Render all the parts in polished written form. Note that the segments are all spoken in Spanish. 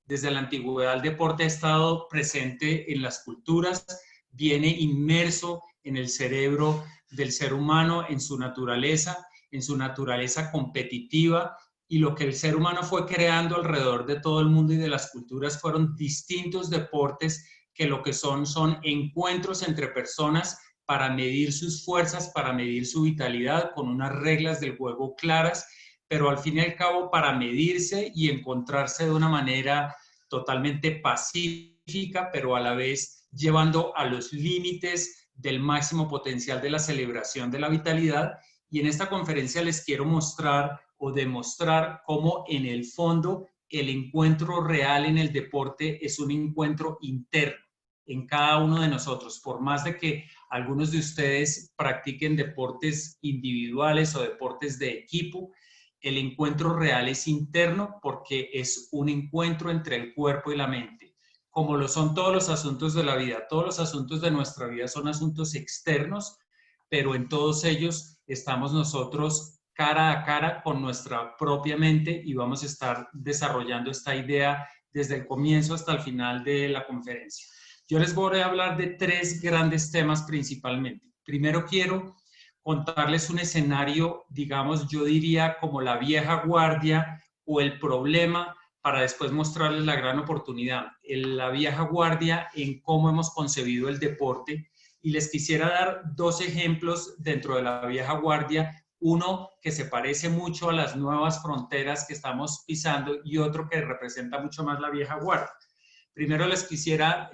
Desde la antigüedad el deporte ha estado presente en las culturas, viene inmerso en el cerebro del ser humano, en su naturaleza competitiva, y lo que el ser humano fue creando alrededor de todo el mundo y de las culturas fueron distintos deportes que lo que son encuentros entre personas para medir sus fuerzas, para medir su vitalidad, con unas reglas del juego claras, pero al fin y al cabo para medirse y encontrarse de una manera totalmente pacífica, pero a la vez llevando a los límites del máximo potencial de la celebración de la vitalidad. Y en esta conferencia les quiero mostrar o demostrar cómo en el fondo el encuentro real en el deporte es un encuentro interno en cada uno de nosotros. Por más de que algunos de ustedes practiquen deportes individuales o deportes de equipo, el encuentro real es interno porque es un encuentro entre el cuerpo y la mente. Como lo son todos los asuntos de la vida, todos los asuntos de nuestra vida son asuntos externos, pero en todos ellos estamos nosotros cara a cara con nuestra propia mente y vamos a estar desarrollando esta idea desde el comienzo hasta el final de la conferencia. Yo les voy a hablar de 3 grandes temas principalmente. Primero quiero contarles un escenario, digamos, yo diría como la vieja guardia o el problema, para después mostrarles la gran oportunidad. La vieja guardia en cómo hemos concebido el deporte, y les quisiera dar 2 ejemplos dentro de la vieja guardia, uno que se parece mucho a las nuevas fronteras que estamos pisando y otro que representa mucho más la vieja guardia. Primero les quisiera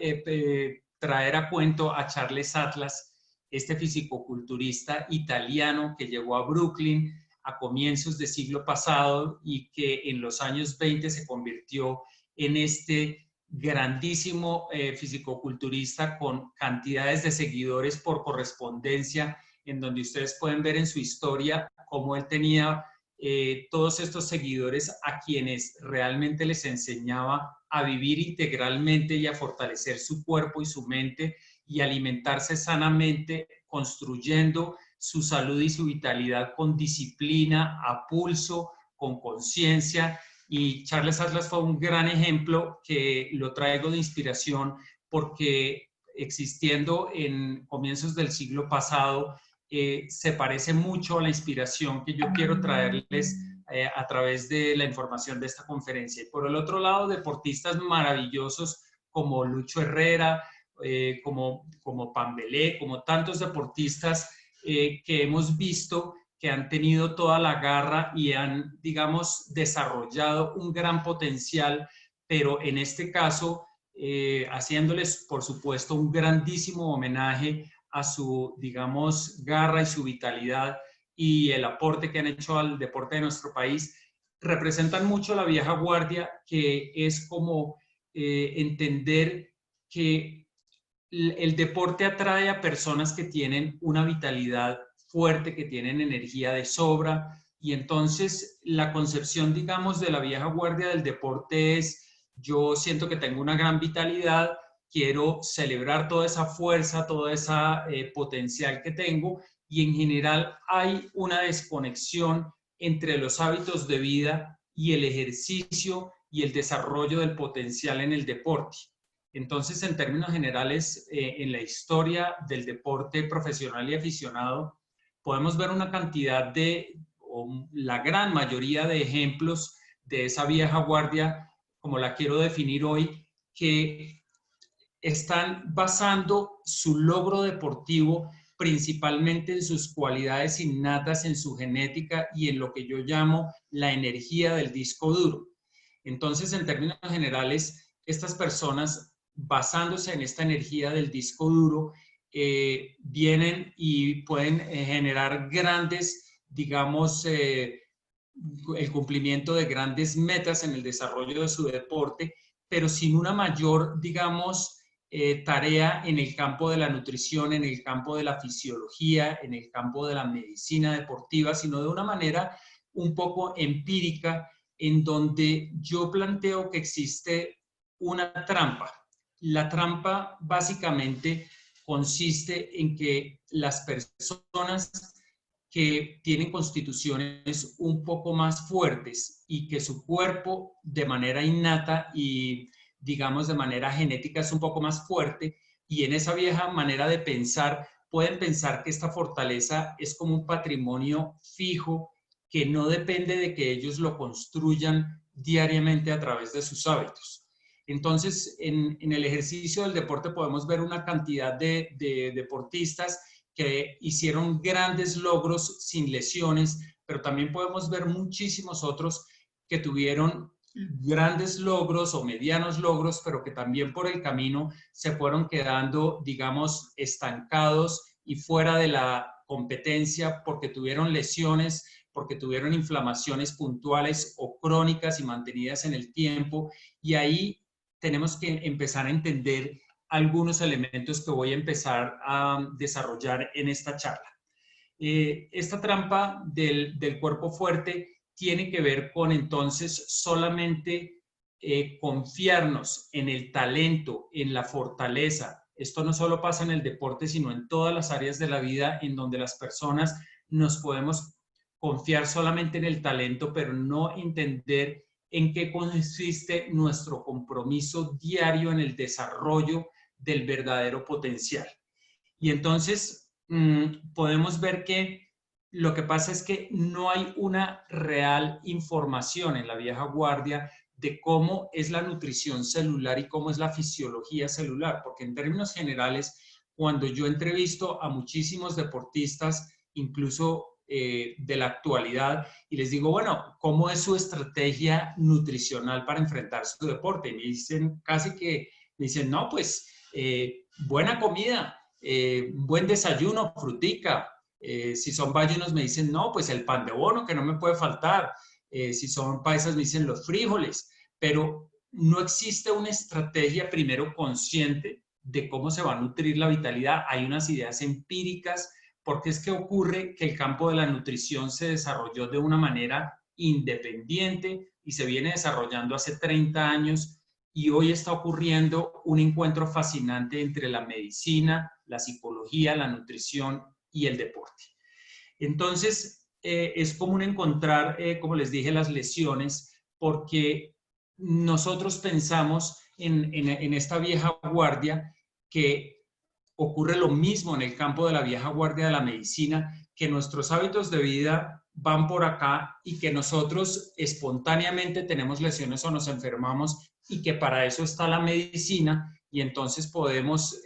traer a cuento a Charles Atlas, este fisicoculturista italiano que llegó a Brooklyn a comienzos del siglo pasado y que en los años 20 se convirtió en este grandísimo fisicoculturista con cantidades de seguidores por correspondencia, en donde ustedes pueden ver en su historia cómo él tenía todos estos seguidores a quienes realmente les enseñaba a vivir integralmente y a fortalecer su cuerpo y su mente y alimentarse sanamente, construyendo su salud y su vitalidad con disciplina, a pulso, con conciencia. Y Charles Atlas fue un gran ejemplo que lo traigo de inspiración porque existiendo en comienzos del siglo pasado, se parece mucho a la inspiración que yo quiero traerles a través de la información de esta conferencia. Y por el otro lado, deportistas maravillosos como Lucho Herrera, como Pambelé, como tantos deportistas que hemos visto que han tenido toda la garra y han, digamos, desarrollado un gran potencial, pero en este caso, haciéndoles, por supuesto, un grandísimo homenaje a su, digamos, garra y su vitalidad y el aporte que han hecho al deporte de nuestro país, representan mucho la vieja guardia, que es como entender que el deporte atrae a personas que tienen una vitalidad fuerte, que tienen energía de sobra, y entonces la concepción, digamos, de la vieja guardia del deporte es: yo siento que tengo una gran vitalidad, quiero celebrar toda esa fuerza, toda esa potencial que tengo, y en general hay una desconexión entre los hábitos de vida y el ejercicio y el desarrollo del potencial en el deporte. Entonces, en términos generales, en la historia del deporte profesional y aficionado, podemos ver una cantidad o la gran mayoría de ejemplos de esa vieja guardia, como la quiero definir hoy, que están basando su logro deportivo principalmente en sus cualidades innatas, en su genética y en lo que yo llamo la energía del disco duro. Entonces, en términos generales, estas personas, basándose en esta energía del disco duro, vienen y pueden generar grandes, digamos, el cumplimiento de grandes metas en el desarrollo de su deporte, pero sin una mayor, digamos, tarea en el campo de la nutrición, en el campo de la fisiología, en el campo de la medicina deportiva, sino de una manera un poco empírica, en donde yo planteo que existe una trampa. La trampa básicamente consiste en que las personas que tienen constituciones un poco más fuertes y que su cuerpo de manera innata y digamos de manera genética es un poco más fuerte, y en esa vieja manera de pensar pueden pensar que esta fortaleza es como un patrimonio fijo que no depende de que ellos lo construyan diariamente a través de sus hábitos. Entonces, en el ejercicio del deporte podemos ver una cantidad de deportistas que hicieron grandes logros sin lesiones, pero también podemos ver muchísimos otros que tuvieron grandes logros o medianos logros, pero que también por el camino se fueron quedando, digamos, estancados y fuera de la competencia porque tuvieron lesiones, porque tuvieron inflamaciones puntuales o crónicas y mantenidas en el tiempo. Y ahí tenemos que empezar a entender algunos elementos que voy a empezar a desarrollar en esta charla. Esta trampa del cuerpo fuerte tiene que ver con entonces solamente confiarnos en el talento, en la fortaleza. Esto no solo pasa en el deporte, sino en todas las áreas de la vida en donde las personas nos podemos confiar solamente en el talento, pero no entender en qué consiste nuestro compromiso diario en el desarrollo del verdadero potencial. Y entonces podemos ver que lo que pasa es que no hay una real información en la vieja guardia de cómo es la nutrición celular y cómo es la fisiología celular, porque en términos generales, cuando yo entrevisto a muchísimos deportistas, incluso de la actualidad, y les digo, bueno, ¿cómo es su estrategia nutricional para enfrentar su deporte? Y me dicen casi que, me dicen, no, pues buena comida, buen desayuno, frutica. Si son bayunos me dicen, no, pues el pan de bono que no me puede faltar. Si son paisas me dicen los frijoles. Pero no existe una estrategia primero consciente de cómo se va a nutrir la vitalidad. Hay unas ideas empíricas, porque es que ocurre que el campo de la nutrición se desarrolló de una manera independiente y se viene desarrollando hace 30 años, y hoy está ocurriendo un encuentro fascinante entre la medicina, la psicología, la nutrición y el deporte. Entonces, es común encontrar, como les dije, las lesiones, porque nosotros pensamos en esta vieja guardia que ocurre lo mismo en el campo de la vieja guardia de la medicina, que nuestros hábitos de vida van por acá y que nosotros espontáneamente tenemos lesiones o nos enfermamos, y que para eso está la medicina. Y entonces podemos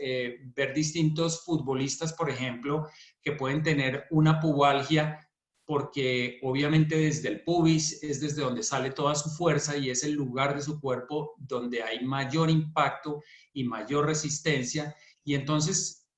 ver distintos futbolistas, por ejemplo, que pueden tener una pubalgia porque obviamente desde el pubis es desde donde sale toda su fuerza y es el lugar de su cuerpo donde hay mayor impacto y mayor resistencia. Y entonces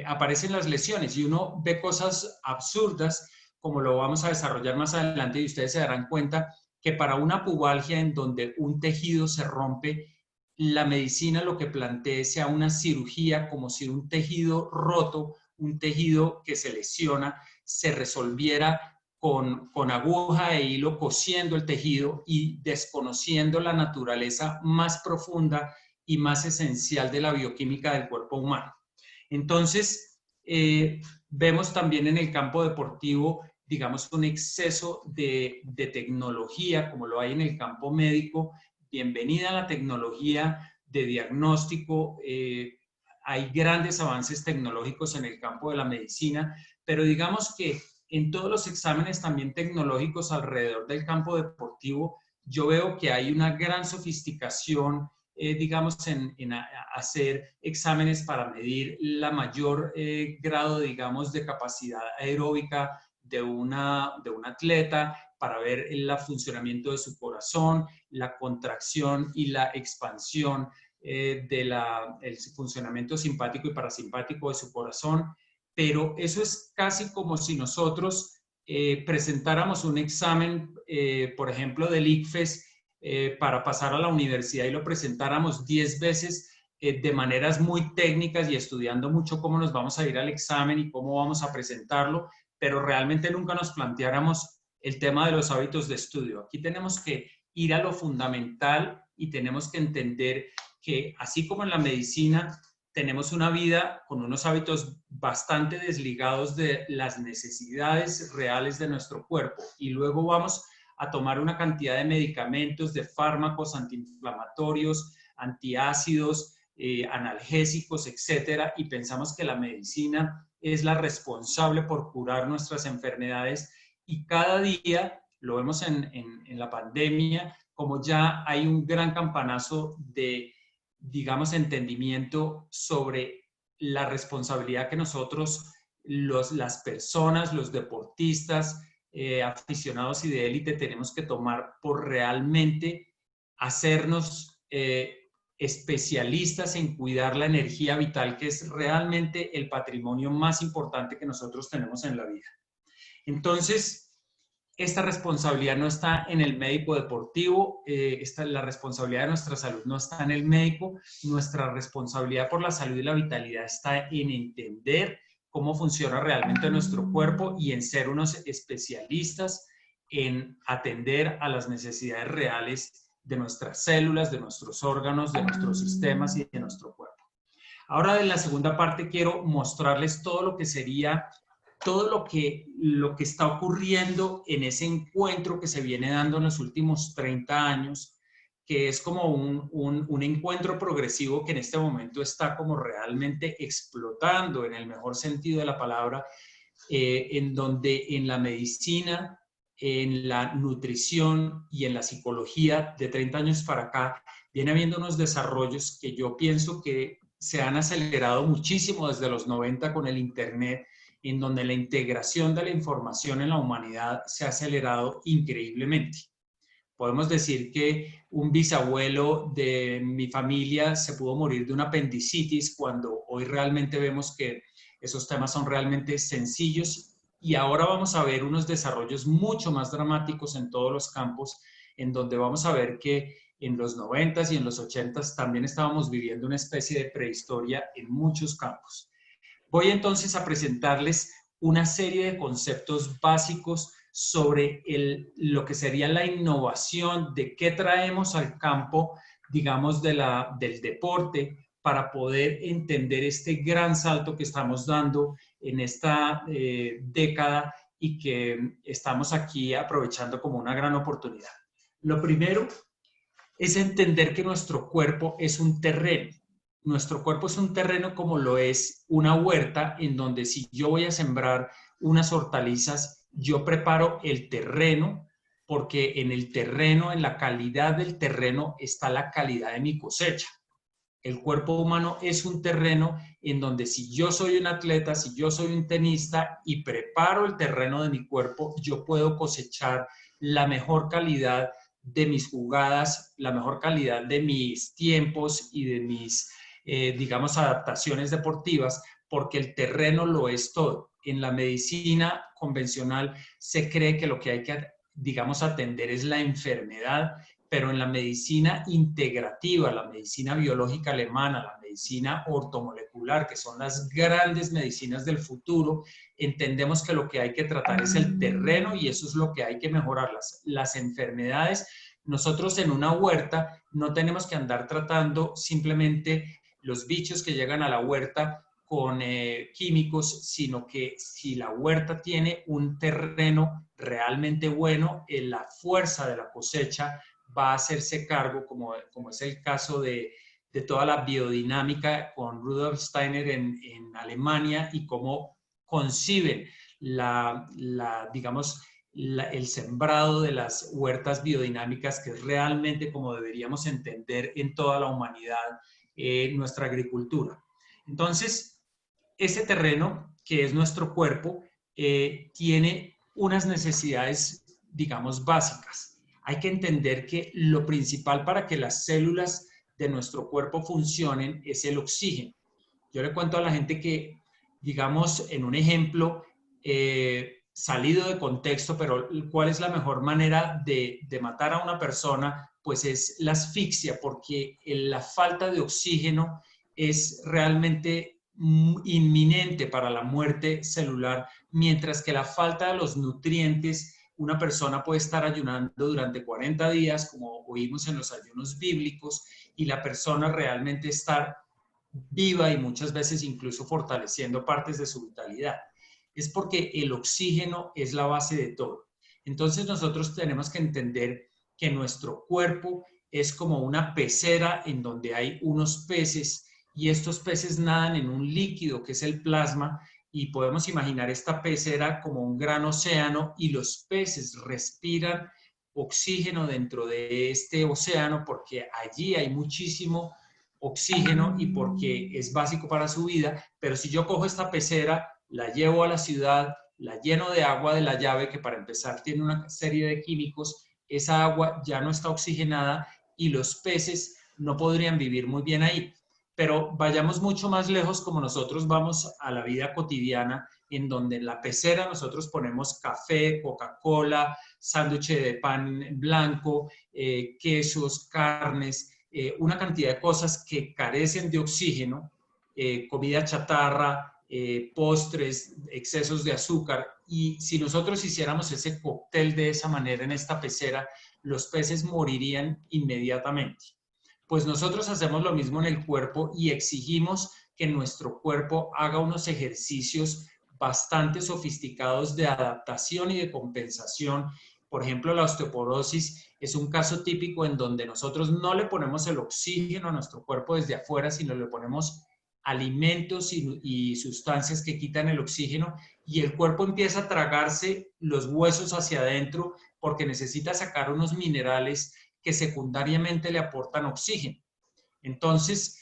aparecen las lesiones y uno ve cosas absurdas, como lo vamos a desarrollar más adelante, y ustedes se darán cuenta que para una pubalgia en donde un tejido se rompe, la medicina lo que plantea sea una cirugía, como si un tejido roto, un tejido que se lesiona, se resolviera con aguja e hilo cosiendo el tejido y desconociendo la naturaleza más profunda y más esencial de la bioquímica del cuerpo humano. Entonces, vemos también en el campo deportivo, digamos, un exceso de tecnología, como lo hay en el campo médico. Bienvenida a la tecnología de diagnóstico. Hay grandes avances tecnológicos en el campo de la medicina, pero digamos que en todos los exámenes también tecnológicos alrededor del campo deportivo, yo veo que hay una gran sofisticación, digamos, en hacer exámenes para medir la mayor grado, digamos, de capacidad aeróbica de un atleta, para ver el funcionamiento de su corazón, la contracción y la expansión del funcionamiento simpático y parasimpático de su corazón. Pero eso es casi como si nosotros presentáramos un examen, por ejemplo, del ICFES, para pasar a la universidad, y lo presentáramos 10 veces de maneras muy técnicas y estudiando mucho cómo nos vamos a ir al examen y cómo vamos a presentarlo, pero realmente nunca nos planteáramos el tema de los hábitos de estudio. Aquí tenemos que ir a lo fundamental y tenemos que entender que así como en la medicina tenemos una vida con unos hábitos bastante desligados de las necesidades reales de nuestro cuerpo y luego vamos a tomar una cantidad de medicamentos, de fármacos antiinflamatorios, antiácidos, analgésicos, etcétera, y pensamos que la medicina es la responsable por curar nuestras enfermedades y cada día, lo vemos en la pandemia, como ya hay un gran campanazo de, digamos, entendimiento sobre la responsabilidad que nosotros, las personas, los deportistas, aficionados y de élite tenemos que tomar por realmente hacernos especialistas en cuidar la energía vital, que es realmente el patrimonio más importante que nosotros tenemos en la vida. Entonces, esta responsabilidad no está en el médico deportivo, la responsabilidad de nuestra salud no está en el médico, nuestra responsabilidad por la salud y la vitalidad está en entender cómo funciona realmente nuestro cuerpo y en ser unos especialistas en atender a las necesidades reales de nuestras células, de nuestros órganos, de nuestros sistemas y de nuestro cuerpo. Ahora, en la segunda parte, quiero mostrarles todo lo que sería todo lo que está ocurriendo en ese encuentro que se viene dando en los últimos 30 años, que es como un encuentro progresivo que en este momento está como realmente explotando en el mejor sentido de la palabra, en donde en la medicina, en la nutrición y en la psicología de 30 años para acá, viene habiendo unos desarrollos que yo pienso que se han acelerado muchísimo desde los 90 con el Internet, en donde la integración de la información en la humanidad se ha acelerado increíblemente. Podemos decir que un bisabuelo de mi familia se pudo morir de una apendicitis cuando hoy realmente vemos que esos temas son realmente sencillos y ahora vamos a ver unos desarrollos mucho más dramáticos en todos los campos, en donde vamos a ver que en los 90s y en los 80s también estábamos viviendo una especie de prehistoria en muchos campos. Voy entonces a presentarles una serie de conceptos básicos sobre lo que sería la innovación, de qué traemos al campo, digamos, del deporte para poder entender este gran salto que estamos dando en esta década y que estamos aquí aprovechando como una gran oportunidad. Lo primero es entender que nuestro cuerpo es un terreno. Nuestro cuerpo es un terreno como lo es una huerta, en donde si yo voy a sembrar unas hortalizas, yo preparo el terreno, porque en el terreno, en la calidad del terreno, está la calidad de mi cosecha. El cuerpo humano es un terreno en donde si yo soy un atleta, si yo soy un tenista y preparo el terreno de mi cuerpo, yo puedo cosechar la mejor calidad de mis jugadas, la mejor calidad de mis tiempos y de mis digamos, adaptaciones deportivas, porque el terreno lo es todo. En la medicina convencional se cree que lo que hay que, digamos, atender es la enfermedad, pero en la medicina integrativa, la medicina biológica alemana, la medicina ortomolecular, que son las grandes medicinas del futuro, entendemos que lo que hay que tratar es el terreno y eso es lo que hay que mejorar. Las enfermedades, nosotros en una huerta no tenemos que andar tratando simplemente los bichos que llegan a la huerta con químicos, sino que si la huerta tiene un terreno realmente bueno, la fuerza de la cosecha va a hacerse cargo, como es el caso de toda la biodinámica con Rudolf Steiner en Alemania y cómo conciben digamos, el sembrado de las huertas biodinámicas, que es realmente como deberíamos entender en toda la humanidad nuestra agricultura. Entonces, ese terreno, que es nuestro cuerpo, tiene unas necesidades, digamos, básicas. Hay que entender que lo principal para que las células de nuestro cuerpo funcionen es el oxígeno. Yo le cuento a la gente que, digamos, en un ejemplo salido de contexto, pero ¿cuál es la mejor manera de matar a una persona? Pues es la asfixia, porque la falta de oxígeno es realmente inminente para la muerte celular, mientras que la falta de los nutrientes, una persona puede estar ayunando durante 40 días, como oímos en los ayunos bíblicos, y la persona realmente estar viva y muchas veces incluso fortaleciendo partes de su vitalidad. Es porque el oxígeno es la base de todo. Entonces nosotros tenemos que entender que nuestro cuerpo es como una pecera en donde hay unos peces y estos peces nadan en un líquido que es el plasma y podemos imaginar esta pecera como un gran océano y los peces respiran oxígeno dentro de este océano porque allí hay muchísimo oxígeno y porque es básico para su vida, pero si yo cojo esta pecera, la llevo a la ciudad, la lleno de agua de la llave, que para empezar tiene una serie de químicos, esa agua ya no está oxigenada y los peces no podrían vivir muy bien ahí. Pero vayamos mucho más lejos como nosotros vamos a la vida cotidiana, en donde en la pecera nosotros ponemos café, Coca-Cola, sándwich de pan blanco, quesos, carnes, una cantidad de cosas que carecen de oxígeno, comida chatarra, postres, excesos de azúcar. Y si nosotros hiciéramos ese cóctel de esa manera en esta pecera, los peces morirían inmediatamente. Pues nosotros hacemos lo mismo en el cuerpo y exigimos que nuestro cuerpo haga unos ejercicios bastante sofisticados de adaptación y de compensación. Por ejemplo, la osteoporosis es un caso típico en donde nosotros no le ponemos el oxígeno a nuestro cuerpo desde afuera, sino le ponemos alimentos y sustancias que quitan el oxígeno y el cuerpo empieza a tragarse los huesos hacia adentro porque necesita sacar unos minerales que secundariamente le aportan oxígeno. Entonces,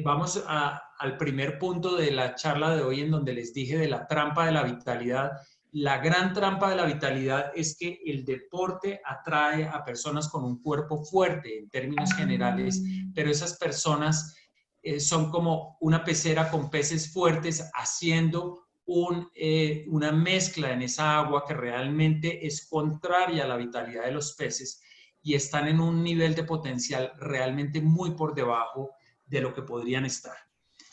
vamos al primer punto de la charla de hoy en donde les dije de la trampa de la vitalidad. La gran trampa de la vitalidad es que el deporte atrae a personas con un cuerpo fuerte en términos generales, pero esas personas son como una pecera con peces fuertes haciendo una mezcla en esa agua que realmente es contraria a la vitalidad de los peces y están en un nivel de potencial realmente muy por debajo de lo que podrían estar.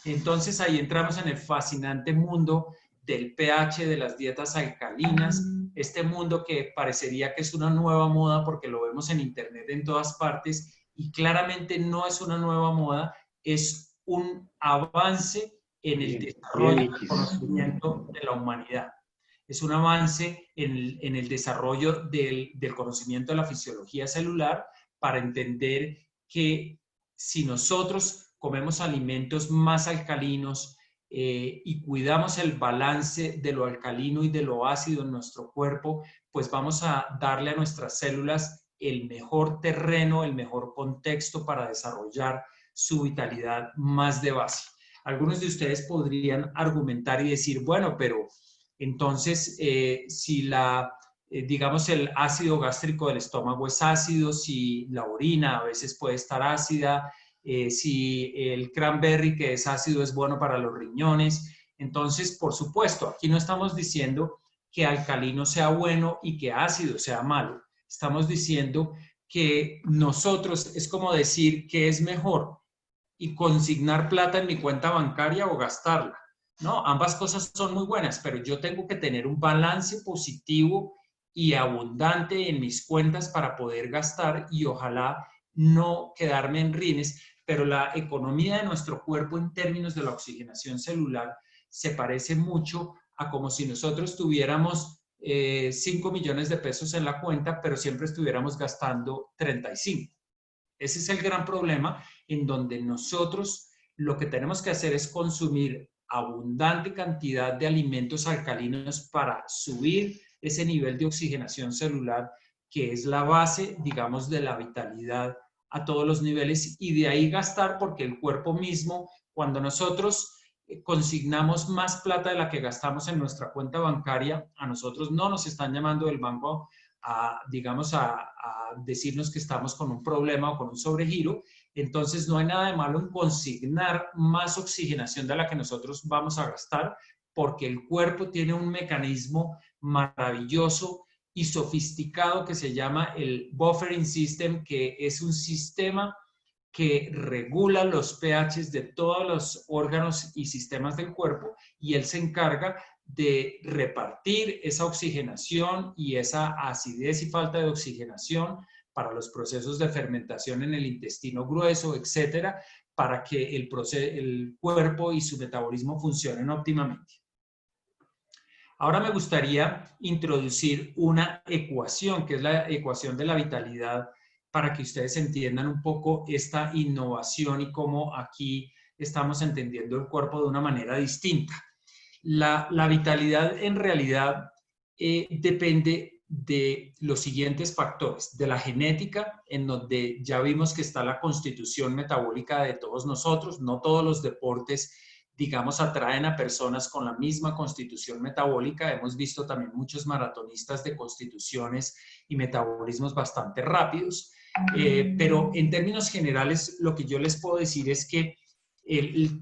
Entonces ahí entramos en el fascinante mundo del pH, de las dietas alcalinas, este mundo que parecería que es una nueva moda porque lo vemos en internet en todas partes y claramente no es una nueva moda, es un avance en el desarrollo del conocimiento de la humanidad. Es un avance en el desarrollo del conocimiento de la fisiología celular para entender que si nosotros comemos alimentos más alcalinos y cuidamos el balance de lo alcalino y de lo ácido en nuestro cuerpo, pues vamos a darle a nuestras células el mejor terreno, el mejor contexto para desarrollar su vitalidad más de base. Algunos de ustedes podrían argumentar y decir, bueno, pero entonces, si digamos, el ácido gástrico del estómago es ácido, si la orina a veces puede estar ácida, si el cranberry que es ácido es bueno para los riñones. Entonces, por supuesto, aquí no estamos diciendo que alcalino sea bueno y que ácido sea malo. Estamos diciendo que nosotros, es como decir que es mejor y consignar plata en mi cuenta bancaria o gastarla. No, ambas cosas son muy buenas, pero yo tengo que tener un balance positivo y abundante en mis cuentas para poder gastar y ojalá no quedarme en rines, pero la economía de nuestro cuerpo en términos de la oxigenación celular se parece mucho a como si nosotros tuviéramos 5 millones de pesos en la cuenta, pero siempre estuviéramos gastando 35. Ese es el gran problema en donde nosotros lo que tenemos que hacer es consumir abundante cantidad de alimentos alcalinos para subir ese nivel de oxigenación celular, que es la base, digamos, de la vitalidad a todos los niveles y de ahí gastar porque el cuerpo mismo, cuando nosotros consignamos más plata de la que gastamos en nuestra cuenta bancaria, a nosotros no nos están llamando del banco digamos, a decirnos que estamos con un problema o con un sobregiro. Entonces, no hay nada de malo en consignar más oxigenación de la que nosotros vamos a gastar, porque el cuerpo tiene un mecanismo maravilloso y sofisticado que se llama el buffering system, que es un sistema que regula los pHs de todos los órganos y sistemas del cuerpo y él se encarga de repartir esa oxigenación y esa acidez y falta de oxigenación para los procesos de fermentación en el intestino grueso, etcétera, para que el cuerpo y su metabolismo funcionen óptimamente. Ahora me gustaría introducir una ecuación, que es la ecuación de la vitalidad, para que ustedes entiendan un poco esta innovación y cómo aquí estamos entendiendo el cuerpo de una manera distinta. La vitalidad en realidad depende de los siguientes factores: de la genética, en donde ya vimos que está la constitución metabólica de todos nosotros. No todos los deportes, digamos, atraen a personas con la misma constitución metabólica. Hemos visto también muchos maratonistas de constituciones y metabolismos bastante rápidos. Pero en términos generales, lo que yo les puedo decir es que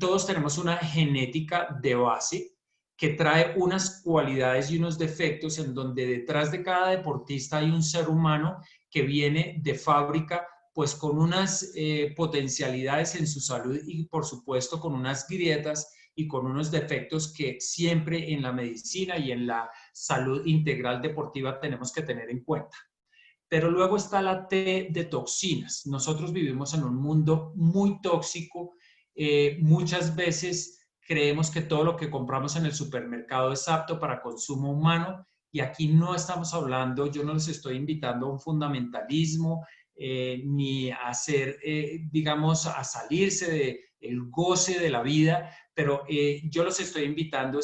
todos tenemos una genética de base que trae unas cualidades y unos defectos, en donde detrás de cada deportista hay un ser humano que viene de fábrica pues con unas potencialidades en su salud y por supuesto con unas grietas y con unos defectos que siempre en la medicina y en la salud integral deportiva tenemos que tener en cuenta. Pero luego está la T de toxinas. Nosotros vivimos en un mundo muy tóxico. Muchas veces creemos que todo lo que compramos en el supermercado es apto para consumo humano, y aquí no estamos hablando, yo no les estoy invitando a un fundamentalismo, ni a hacer, digamos, a salirse del goce de la vida, pero yo los estoy invitando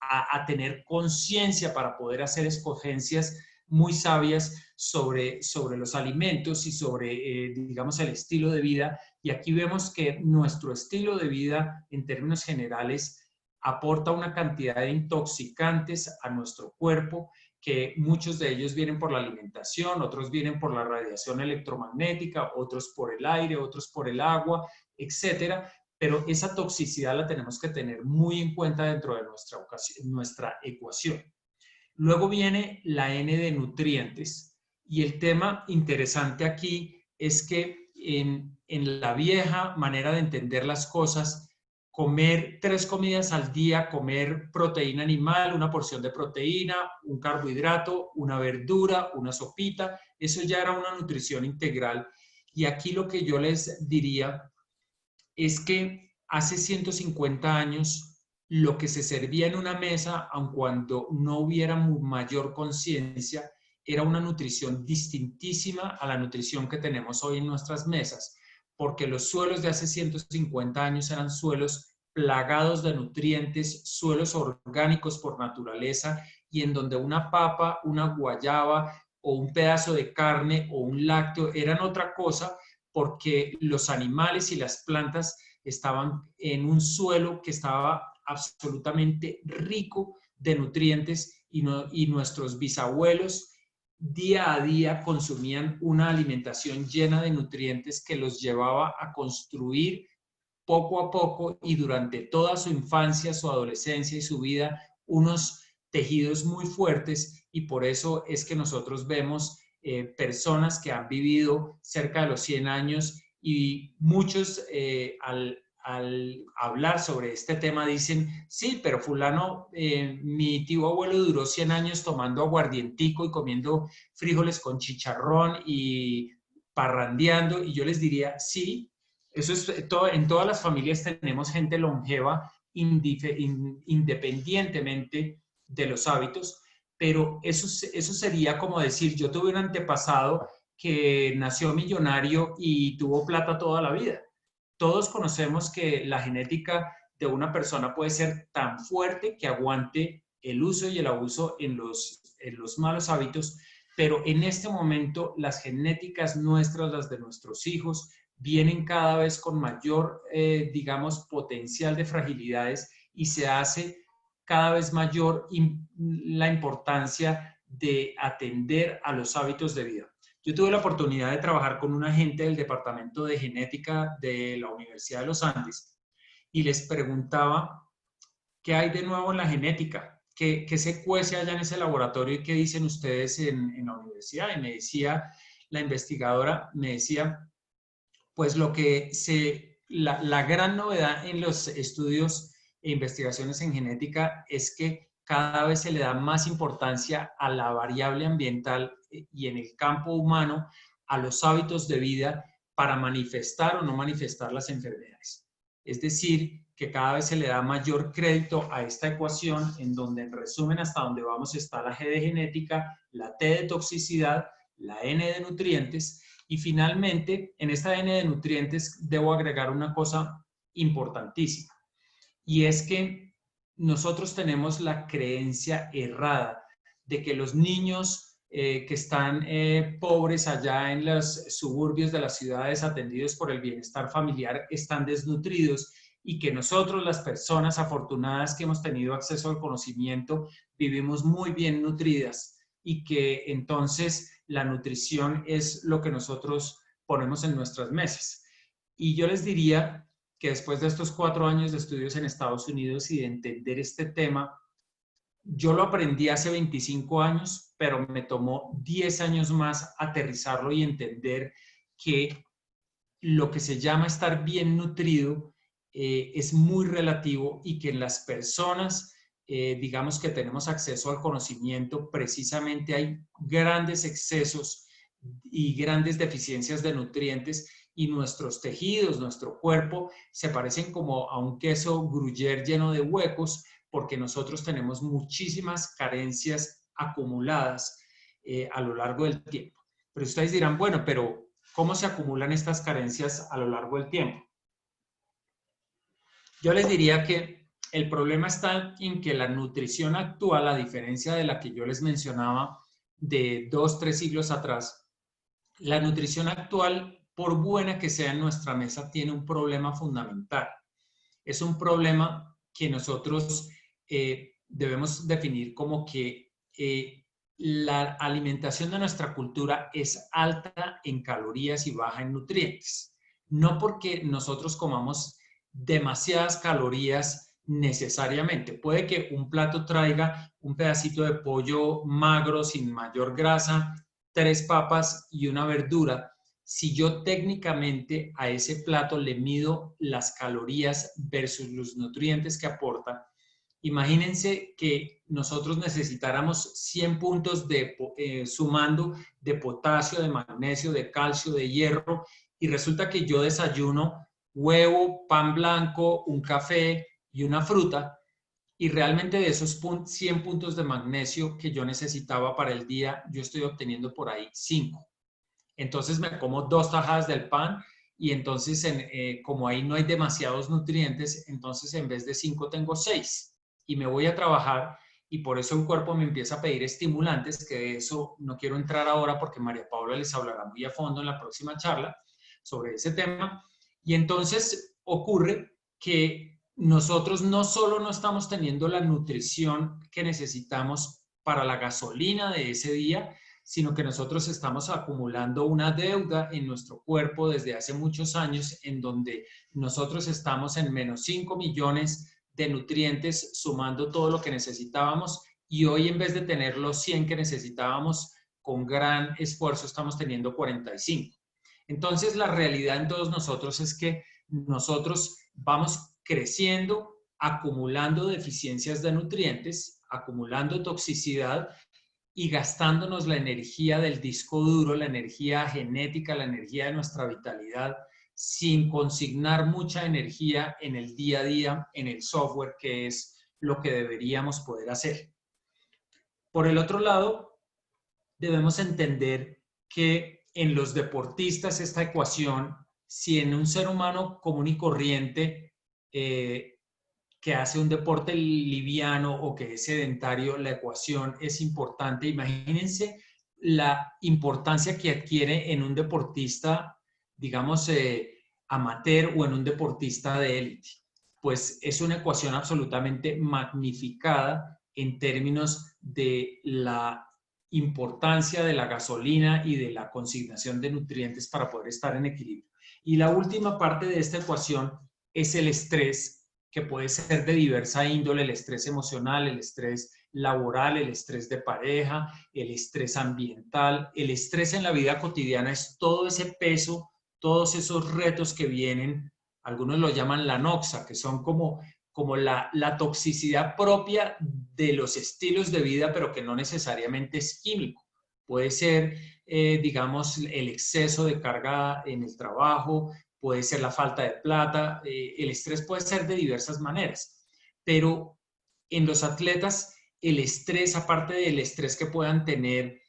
a tener conciencia para poder hacer escogencias muy sabias sobre los alimentos y sobre, digamos, el estilo de vida. Y aquí vemos que nuestro estilo de vida, en términos generales, aporta una cantidad de intoxicantes a nuestro cuerpo, que muchos de ellos vienen por la alimentación, otros vienen por la radiación electromagnética, otros por el aire, otros por el agua, etcétera. Pero esa toxicidad la tenemos que tener muy en cuenta dentro de nuestra ecuación. Luego viene la N de nutrientes, y el tema interesante aquí es que en la vieja manera de entender las cosas, comer 3 comidas al día, comer proteína animal, una porción de proteína, un carbohidrato, una verdura, una sopita, eso ya era una nutrición integral. Y aquí lo que yo les diría es que hace 150 años lo que se servía en una mesa, aun cuando no hubiera mayor conciencia, era una nutrición distintísima a la nutrición que tenemos hoy en nuestras mesas, porque los suelos de hace 150 años eran suelos plagados de nutrientes, suelos orgánicos por naturaleza, y en donde una papa, una guayaba o un pedazo de carne o un lácteo eran otra cosa, porque los animales y las plantas estaban en un suelo que estaba absolutamente rico de nutrientes, y nuestros bisabuelos día a día consumían una alimentación llena de nutrientes que los llevaba a construir poco a poco y durante toda su infancia, su adolescencia y su vida unos tejidos muy fuertes. Y por eso es que nosotros vemos personas que han vivido cerca de los 100 años, y muchos al hablar sobre este tema dicen: sí, pero fulano, mi tío abuelo duró 100 años tomando aguardientico y comiendo frijoles con chicharrón y parrandeando. Y yo les diría: sí, eso es todo. En todas las familias tenemos gente longeva independientemente de los hábitos, pero eso sería como decir: yo tuve un antepasado que nació millonario y tuvo plata toda la vida. Todos conocemos que la genética de una persona puede ser tan fuerte que aguante el uso y el abuso en los malos hábitos, pero en este momento las genéticas nuestras, las de nuestros hijos, vienen cada vez con mayor, digamos, potencial de fragilidades, y se hace cada vez mayor la importancia de atender a los hábitos de vida. Yo tuve la oportunidad de trabajar con un agente del Departamento de Genética de la Universidad de los Andes, y les preguntaba: ¿qué hay de nuevo en la genética? ¿Qué se cuece allá en ese laboratorio y qué dicen ustedes en la universidad? Y me decía la investigadora, me decía: pues la gran novedad en los estudios e investigaciones en genética es que cada vez se le da más importancia a la variable ambiental, y en el campo humano a los hábitos de vida, para manifestar o no manifestar las enfermedades. Es decir, que cada vez se le da mayor crédito a esta ecuación en donde, en resumen, hasta donde vamos está la G de genética, la T de toxicidad, la N de nutrientes y finalmente en esta N de nutrientes debo agregar una cosa importantísima y es que nosotros tenemos la creencia errada de que los niños que están pobres allá en los suburbios de las ciudades atendidos por el bienestar familiar están desnutridos y que nosotros, las personas afortunadas que hemos tenido acceso al conocimiento, vivimos muy bien nutridas y que entonces la nutrición es lo que nosotros ponemos en nuestras mesas. Y yo les diría que después de estos 4 años de estudios en Estados Unidos y de entender este tema, yo lo aprendí hace 25 años, pero me tomó 10 años más aterrizarlo y entender que lo que se llama estar bien nutrido es muy relativo y que en las personas, digamos que tenemos acceso al conocimiento, precisamente hay grandes excesos y grandes deficiencias de nutrientes y nuestros tejidos, nuestro cuerpo, se parecen como a un queso gruyère lleno de huecos, porque nosotros tenemos muchísimas carencias acumuladas a lo largo del tiempo. Pero ustedes dirán, bueno, pero ¿cómo se acumulan estas carencias a lo largo del tiempo? Yo les diría que el problema está en que la nutrición actual, a diferencia de la que yo les mencionaba de 2, 3 siglos atrás, la nutrición actual, por buena que sea en nuestra mesa, tiene un problema fundamental. Es un problema que nosotros debemos definir como que la alimentación de nuestra cultura es alta en calorías y baja en nutrientes. No porque nosotros comamos demasiadas calorías necesariamente. Puede que un plato traiga un pedacito de pollo magro sin mayor grasa, 3 papas y una verdura. Si yo técnicamente a ese plato le mido las calorías versus los nutrientes que aporta, imagínense que nosotros necesitáramos 100 puntos sumando de potasio, de magnesio, de calcio, de hierro, y resulta que yo desayuno huevo, pan blanco, un café y una fruta, y realmente de esos 100 puntos de magnesio que yo necesitaba para el día, yo estoy obteniendo por ahí 5. Entonces me como 2 tajadas del pan y entonces como ahí no hay demasiados nutrientes, entonces en vez de 5 tengo 6 y me voy a trabajar y por eso el cuerpo me empieza a pedir estimulantes, que de eso no quiero entrar ahora porque María Paula les hablará muy a fondo en la próxima charla sobre ese tema. Y entonces ocurre que nosotros no solo no estamos teniendo la nutrición que necesitamos para la gasolina de ese día, sino que nosotros estamos acumulando una deuda en nuestro cuerpo desde hace muchos años en donde nosotros estamos en menos 5 millones de nutrientes sumando todo lo que necesitábamos y hoy en vez de tener los 100 que necesitábamos con gran esfuerzo estamos teniendo 45. Entonces la realidad en todos nosotros es que nosotros vamos creciendo, acumulando deficiencias de nutrientes, acumulando toxicidad y gastándonos la energía del disco duro, la energía genética, la energía de nuestra vitalidad, sin consignar mucha energía en el día a día, en el software, que es lo que deberíamos poder hacer. Por el otro lado, debemos entender que en los deportistas esta ecuación, si en un ser humano común y corriente que hace un deporte liviano o que es sedentario, la ecuación es importante. Imagínense la importancia que adquiere en un deportista, digamos, amateur o en un deportista de élite. Pues es una ecuación absolutamente magnificada en términos de la importancia de la gasolina y de la consignación de nutrientes para poder estar en equilibrio. Y la última parte de esta ecuación es el estrés, que puede ser de diversa índole, el estrés emocional, el estrés laboral, el estrés de pareja, el estrés ambiental. El estrés en la vida cotidiana es todo ese peso, todos esos retos que vienen, algunos lo llaman la noxa, que son como la toxicidad propia de los estilos de vida, pero que no necesariamente es químico. Puede ser, digamos, el exceso de carga en el trabajo, puede ser la falta de plata, el estrés puede ser de diversas maneras, pero en los atletas el estrés, aparte del estrés que puedan tener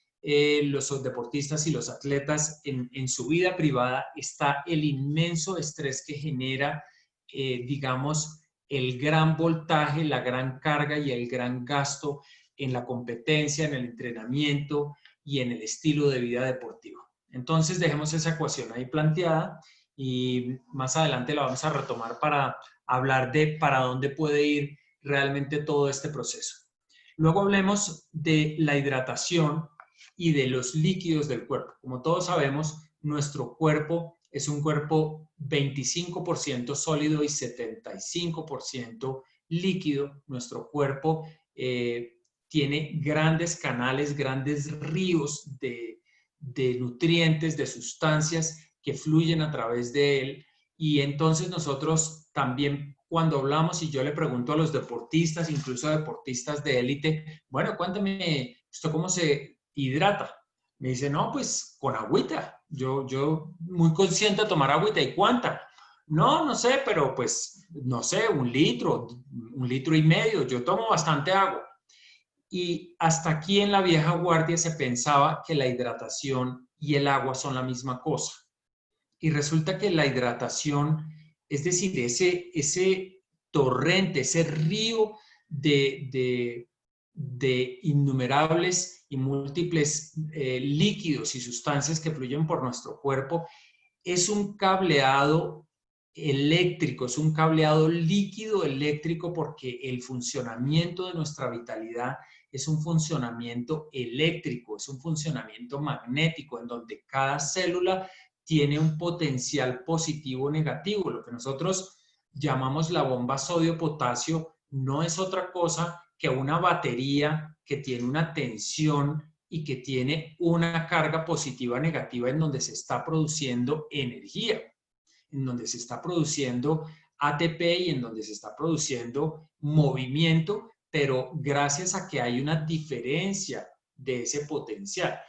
los deportistas y los atletas en su vida privada, está el inmenso estrés que genera, digamos, el gran voltaje, la gran carga y el gran gasto en la competencia, en el entrenamiento y en el estilo de vida deportivo. Entonces, dejemos esa ecuación ahí planteada y más adelante la vamos a retomar para hablar de para dónde puede ir realmente todo este proceso. Luego hablemos de la hidratación y de los líquidos del cuerpo. Como todos sabemos, nuestro cuerpo es un cuerpo 25% sólido y 75% líquido. Nuestro cuerpo tiene grandes canales, grandes ríos de nutrientes, de sustancias que fluyen a través de él. Y entonces nosotros también cuando hablamos y yo le pregunto a los deportistas, incluso a deportistas de élite, bueno, cuéntame, ¿esto cómo se hidrata? Me dice, no, pues con agüita. Yo muy consciente de tomar agüita. ¿Y cuánta? No, no sé, pero pues, no sé, 1,5 litros. Yo tomo bastante agua. Y hasta aquí en la vieja guardia se pensaba que la hidratación y el agua son la misma cosa. Y resulta que la hidratación, es decir, ese torrente, ese río de innumerables y múltiples líquidos y sustancias que fluyen por nuestro cuerpo, es un cableado eléctrico, es un cableado líquido eléctrico porque el funcionamiento de nuestra vitalidad es un funcionamiento eléctrico, es un funcionamiento magnético en donde cada célula tiene un potencial positivo o negativo. Lo que nosotros llamamos la bomba sodio-potasio no es otra cosa que una batería que tiene una tensión y que tiene una carga positiva o negativa en donde se está produciendo energía, en donde se está produciendo ATP y en donde se está produciendo movimiento, pero gracias a que hay una diferencia de ese potencial.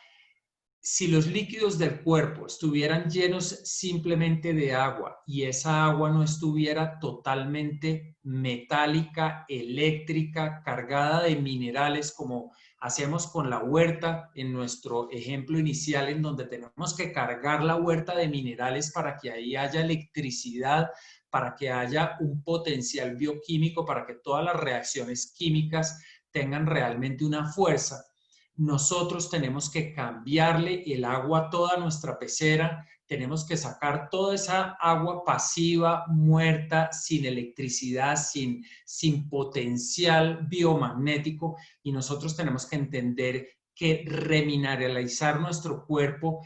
Si los líquidos del cuerpo estuvieran llenos simplemente de agua y esa agua no estuviera totalmente metálica, eléctrica, cargada de minerales, como hacemos con la huerta en nuestro ejemplo inicial, en donde tenemos que cargar la huerta de minerales para que ahí haya electricidad, para que haya un potencial bioquímico, para que todas las reacciones químicas tengan realmente una fuerza. Nosotros tenemos que cambiarle el agua a toda nuestra pecera, tenemos que sacar toda esa agua pasiva, muerta, sin electricidad, sin potencial biomagnético, y nosotros tenemos que entender que remineralizar nuestro cuerpo,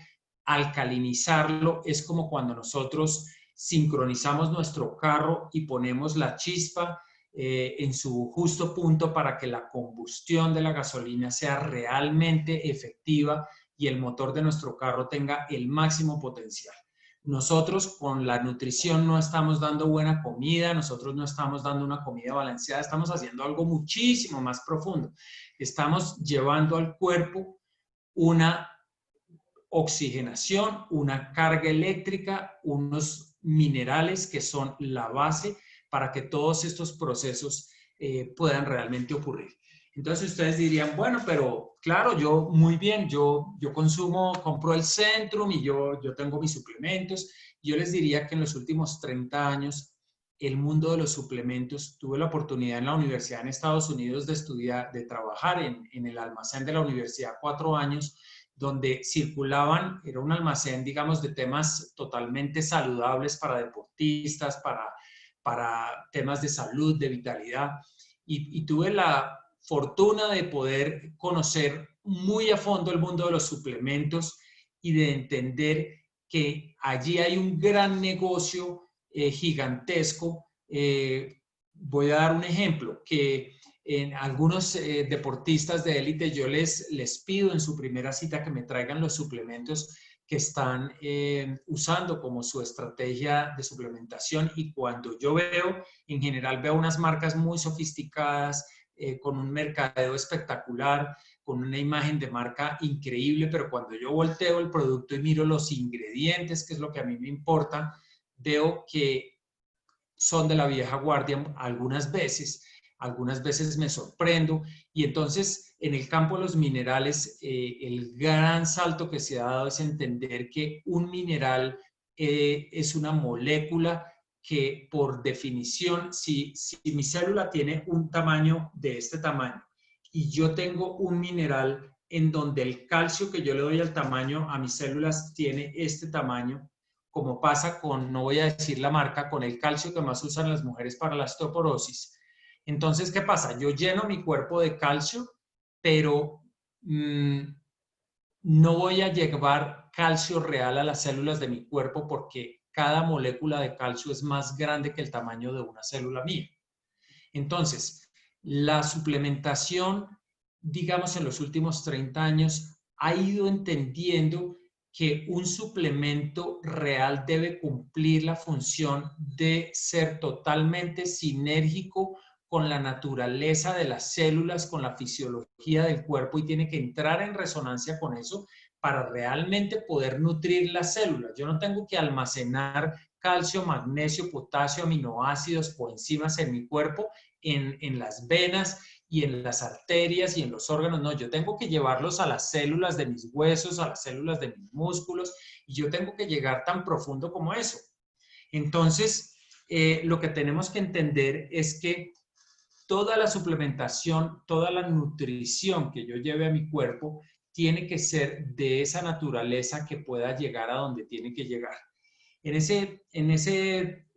alcalinizarlo, es como cuando nosotros sincronizamos nuestro carro y ponemos la chispa en su justo punto para que la combustión de la gasolina sea realmente efectiva y el motor de nuestro carro tenga el máximo potencial. Nosotros con la nutrición no estamos dando buena comida, nosotros no estamos dando una comida balanceada, estamos haciendo algo muchísimo más profundo. Estamos llevando al cuerpo una oxigenación, una carga eléctrica, unos minerales que son la base para que todos estos procesos puedan realmente ocurrir. Entonces ustedes dirían, bueno, pero claro, yo muy bien, yo compro el Centrum y yo tengo mis suplementos. Yo les diría que en los últimos 30 años el mundo de los suplementos, tuve la oportunidad en la universidad en Estados Unidos de estudiar, de trabajar en el almacén de la universidad 4 años, donde circulaban, era un almacén, digamos, de temas totalmente saludables para deportistas, para temas de salud, de vitalidad, y tuve la fortuna de poder conocer muy a fondo el mundo de los suplementos y de entender que allí hay un gran negocio gigantesco. Voy a dar un ejemplo, que en algunos deportistas de élite yo les pido en su primera cita que me traigan los suplementos que están usando como su estrategia de suplementación, y cuando yo veo, en general veo unas marcas muy sofisticadas, con un mercadeo espectacular, con una imagen de marca increíble, pero cuando yo volteo el producto y miro los ingredientes, que es lo que a mí me importa, veo que son de la vieja guardia algunas veces me sorprendo, y entonces en el campo de los minerales el gran salto que se ha dado es entender que un mineral es una molécula que por definición, si mi célula tiene un tamaño de este tamaño y yo tengo un mineral en donde el calcio que yo le doy al tamaño a mis células tiene este tamaño, como pasa con, no voy a decir la marca, con el calcio que más usan las mujeres para la osteoporosis. Entonces, ¿qué pasa? Yo lleno mi cuerpo de calcio, pero no voy a llevar calcio real a las células de mi cuerpo porque cada molécula de calcio es más grande que el tamaño de una célula mía. Entonces, la suplementación, digamos, en los últimos 30 años, ha ido entendiendo que un suplemento real debe cumplir la función de ser totalmente sinérgico con la naturaleza de las células, con la fisiología del cuerpo, y tiene que entrar en resonancia con eso para realmente poder nutrir las células. Yo no tengo que almacenar calcio, magnesio, potasio, aminoácidos o enzimas en mi cuerpo, en las venas y en las arterias y en los órganos. No, yo tengo que llevarlos a las células de mis huesos, a las células de mis músculos, y yo tengo que llegar tan profundo como eso. Entonces, lo que tenemos que entender es que toda la suplementación, toda la nutrición que yo lleve a mi cuerpo tiene que ser de esa naturaleza que pueda llegar a donde tiene que llegar. En ese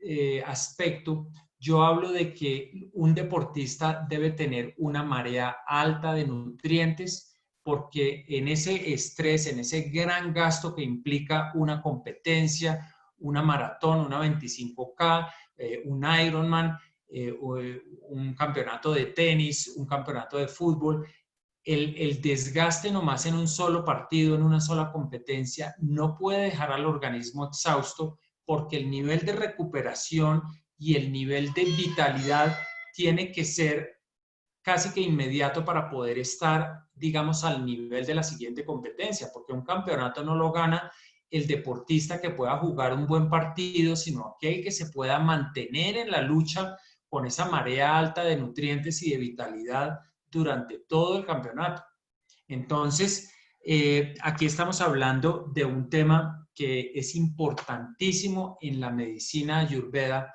aspecto, yo hablo de que un deportista debe tener una marea alta de nutrientes, porque en ese estrés, en ese gran gasto que implica una competencia, una maratón, una 25K, un Ironman, un campeonato de tenis, un campeonato de fútbol, el desgaste nomás en un solo partido, en una sola competencia, no puede dejar al organismo exhausto, porque el nivel de recuperación y el nivel de vitalidad tiene que ser casi que inmediato para poder estar, digamos, al nivel de la siguiente competencia, porque un campeonato no lo gana el deportista que pueda jugar un buen partido, sino aquel que se pueda mantener en la lucha con esa marea alta de nutrientes y de vitalidad durante todo el campeonato. Entonces, aquí estamos hablando de un tema que es importantísimo en la medicina ayurveda.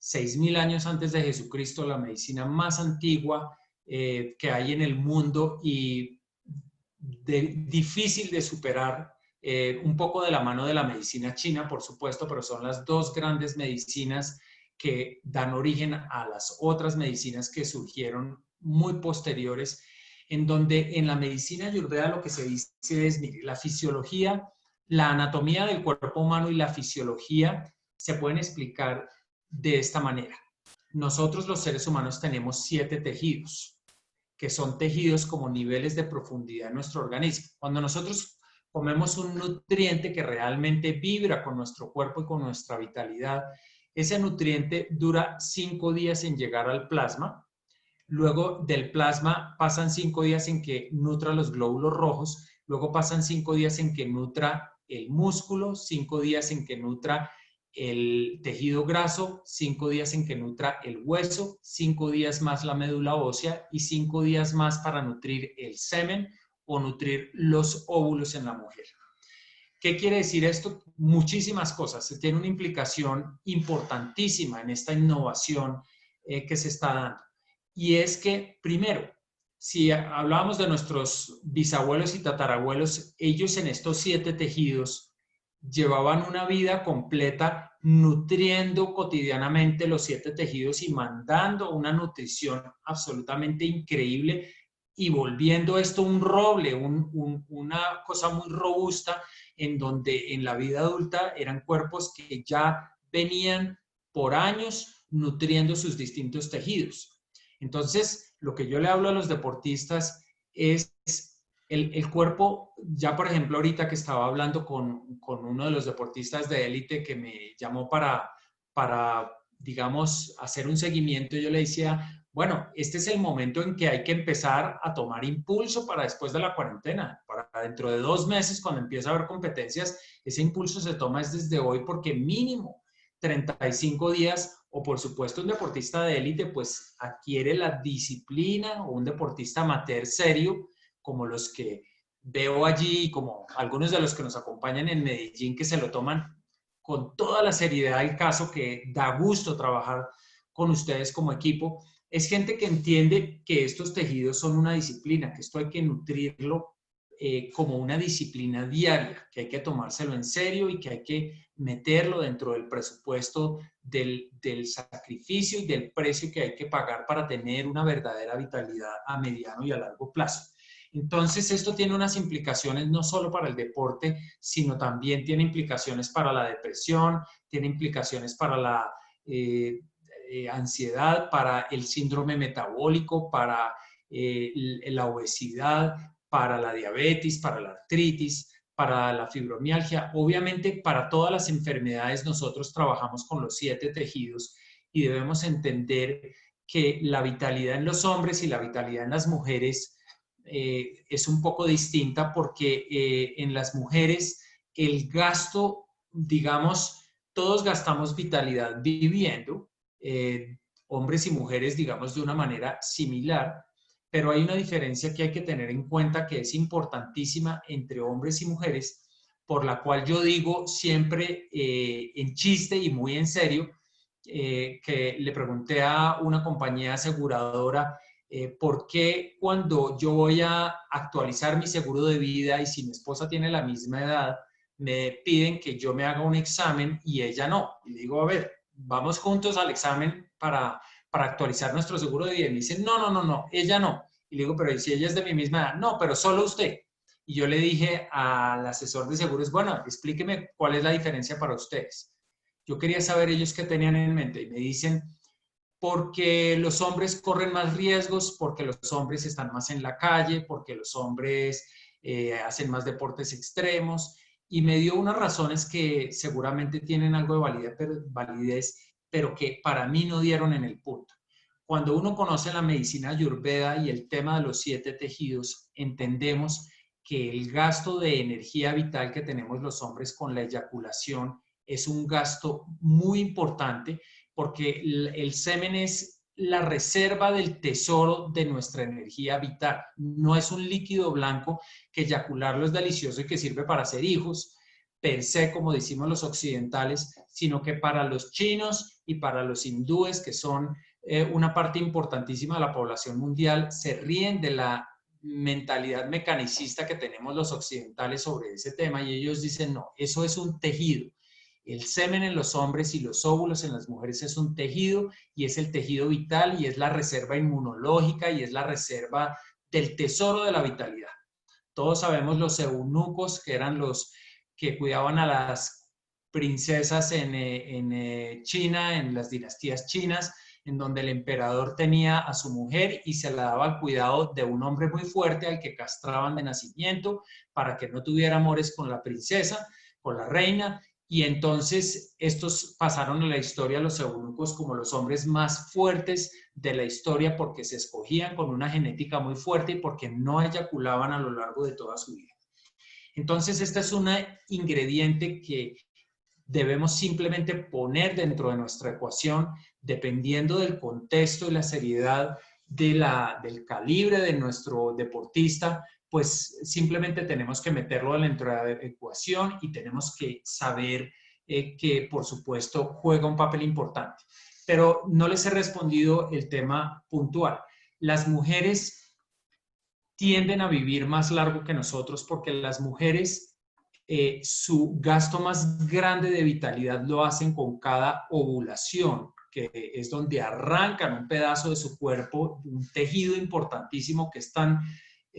6.000 años antes de Jesucristo, la medicina más antigua que hay en el mundo, y difícil de superar, un poco de la mano de la medicina china, por supuesto, pero son las dos grandes medicinas que dan origen a las otras medicinas que surgieron muy posteriores, en donde en la medicina ayurveda lo que se dice es, mire, la fisiología, la anatomía del cuerpo humano y la fisiología se pueden explicar de esta manera. Nosotros los seres humanos tenemos 7 tejidos, que son tejidos como niveles de profundidad en nuestro organismo. Cuando nosotros comemos un nutriente que realmente vibra con nuestro cuerpo y con nuestra vitalidad, ese nutriente dura 5 días en llegar al plasma. Luego del plasma pasan 5 días en que nutra los glóbulos rojos, luego pasan 5 días en que nutra el músculo, 5 días en que nutra el tejido graso, 5 días en que nutra el hueso, 5 días más la médula ósea y 5 días más para nutrir el semen o nutrir los óvulos en la mujer. ¿Qué quiere decir esto? Muchísimas cosas. Tiene una implicación importantísima en esta innovación que se está dando. Y es que, primero, si hablábamos de nuestros bisabuelos y tatarabuelos, ellos en estos 7 tejidos llevaban una vida completa nutriendo cotidianamente los 7 tejidos y mandando una nutrición absolutamente increíble y volviendo esto un roble, una cosa muy robusta, en donde en la vida adulta eran cuerpos que ya venían por años nutriendo sus distintos tejidos. Entonces, lo que yo le hablo a los deportistas es el cuerpo. Ya, por ejemplo, ahorita que estaba hablando con uno de los deportistas de élite que me llamó para, digamos, hacer un seguimiento, yo le decía, Bueno, este es el momento en que hay que empezar a tomar impulso para después de la cuarentena, para dentro de 2 meses, cuando empieza a haber competencias, ese impulso se toma es desde hoy porque mínimo 35 días, o por supuesto un deportista de élite pues adquiere la disciplina, o un deportista amateur serio, como los que veo allí, como algunos de los que nos acompañan en Medellín, que se lo toman con toda la seriedad del caso, que da gusto trabajar con ustedes como equipo. Es gente que entiende que estos tejidos son una disciplina, que esto hay que nutrirlo como una disciplina diaria, que hay que tomárselo en serio y que hay que meterlo dentro del presupuesto del sacrificio y del precio que hay que pagar para tener una verdadera vitalidad a mediano y a largo plazo. Entonces, esto tiene unas implicaciones no solo para el deporte, sino también tiene implicaciones para la depresión, tiene implicaciones para la ansiedad, para el síndrome metabólico, para la obesidad, para la diabetes, para la artritis, para la fibromialgia. Obviamente, para todas las enfermedades nosotros trabajamos con los 7 tejidos y debemos entender que la vitalidad en los hombres y la vitalidad en las mujeres es un poco distinta porque en las mujeres el gasto, digamos, todos gastamos vitalidad viviendo, eh, hombres y mujeres, digamos, de una manera similar, pero hay una diferencia que hay que tener en cuenta que es importantísima entre hombres y mujeres, por la cual yo digo siempre en chiste y muy en serio, que le pregunté a una compañía aseguradora por qué cuando yo voy a actualizar mi seguro de vida y si mi esposa tiene la misma edad, me piden que yo me haga un examen y ella no. Y digo, a ver, vamos juntos al examen para actualizar nuestro seguro de vida. Y me dicen, no, no, no, no, ella no. Y le digo, pero si ella es de mi misma edad, no, pero solo usted. Y yo le dije al asesor de seguros, bueno, explíqueme cuál es la diferencia para ustedes. Yo quería saber ellos qué tenían en mente y me dicen, porque los hombres corren más riesgos, porque los hombres están más en la calle, porque los hombres hacen más deportes extremos, y me dio unas razones que seguramente tienen algo de validez, pero que para mí no dieron en el punto. Cuando uno conoce la medicina ayurveda y el tema de los 7 tejidos, entendemos que el gasto de energía vital que tenemos los hombres con la eyaculación es un gasto muy importante porque el semen es la reserva del tesoro de nuestra energía vital. No es un líquido blanco que eyacularlo es delicioso y que sirve para hacer hijos, per se, como decimos los occidentales, sino que para los chinos y para los hindúes, que son una parte importantísima de la población mundial, se ríen de la mentalidad mecanicista que tenemos los occidentales sobre ese tema y ellos dicen, no, eso es un tejido. El semen en los hombres y los óvulos en las mujeres es un tejido y es el tejido vital y es la reserva inmunológica y es la reserva del tesoro de la vitalidad. Todos sabemos los eunucos, que eran los que cuidaban a las princesas en China, en las dinastías chinas, en donde el emperador tenía a su mujer y se la daba al cuidado de un hombre muy fuerte al que castraban de nacimiento para que no tuviera amores con la princesa, con la reina, y entonces estos pasaron a la historia, los eunucos, como los hombres más fuertes de la historia porque se escogían con una genética muy fuerte y porque no eyaculaban a lo largo de toda su vida. Entonces, esta es una ingrediente que debemos simplemente poner dentro de nuestra ecuación, dependiendo del contexto y la seriedad del calibre de nuestro deportista, pues simplemente tenemos que meterlo dentro de la ecuación y tenemos que saber que, por supuesto, juega un papel importante. Pero no les he respondido el tema puntual. Las mujeres tienden a vivir más largo que nosotros porque las mujeres su gasto más grande de vitalidad lo hacen con cada ovulación, que es donde arrancan un pedazo de su cuerpo, un tejido importantísimo que es tan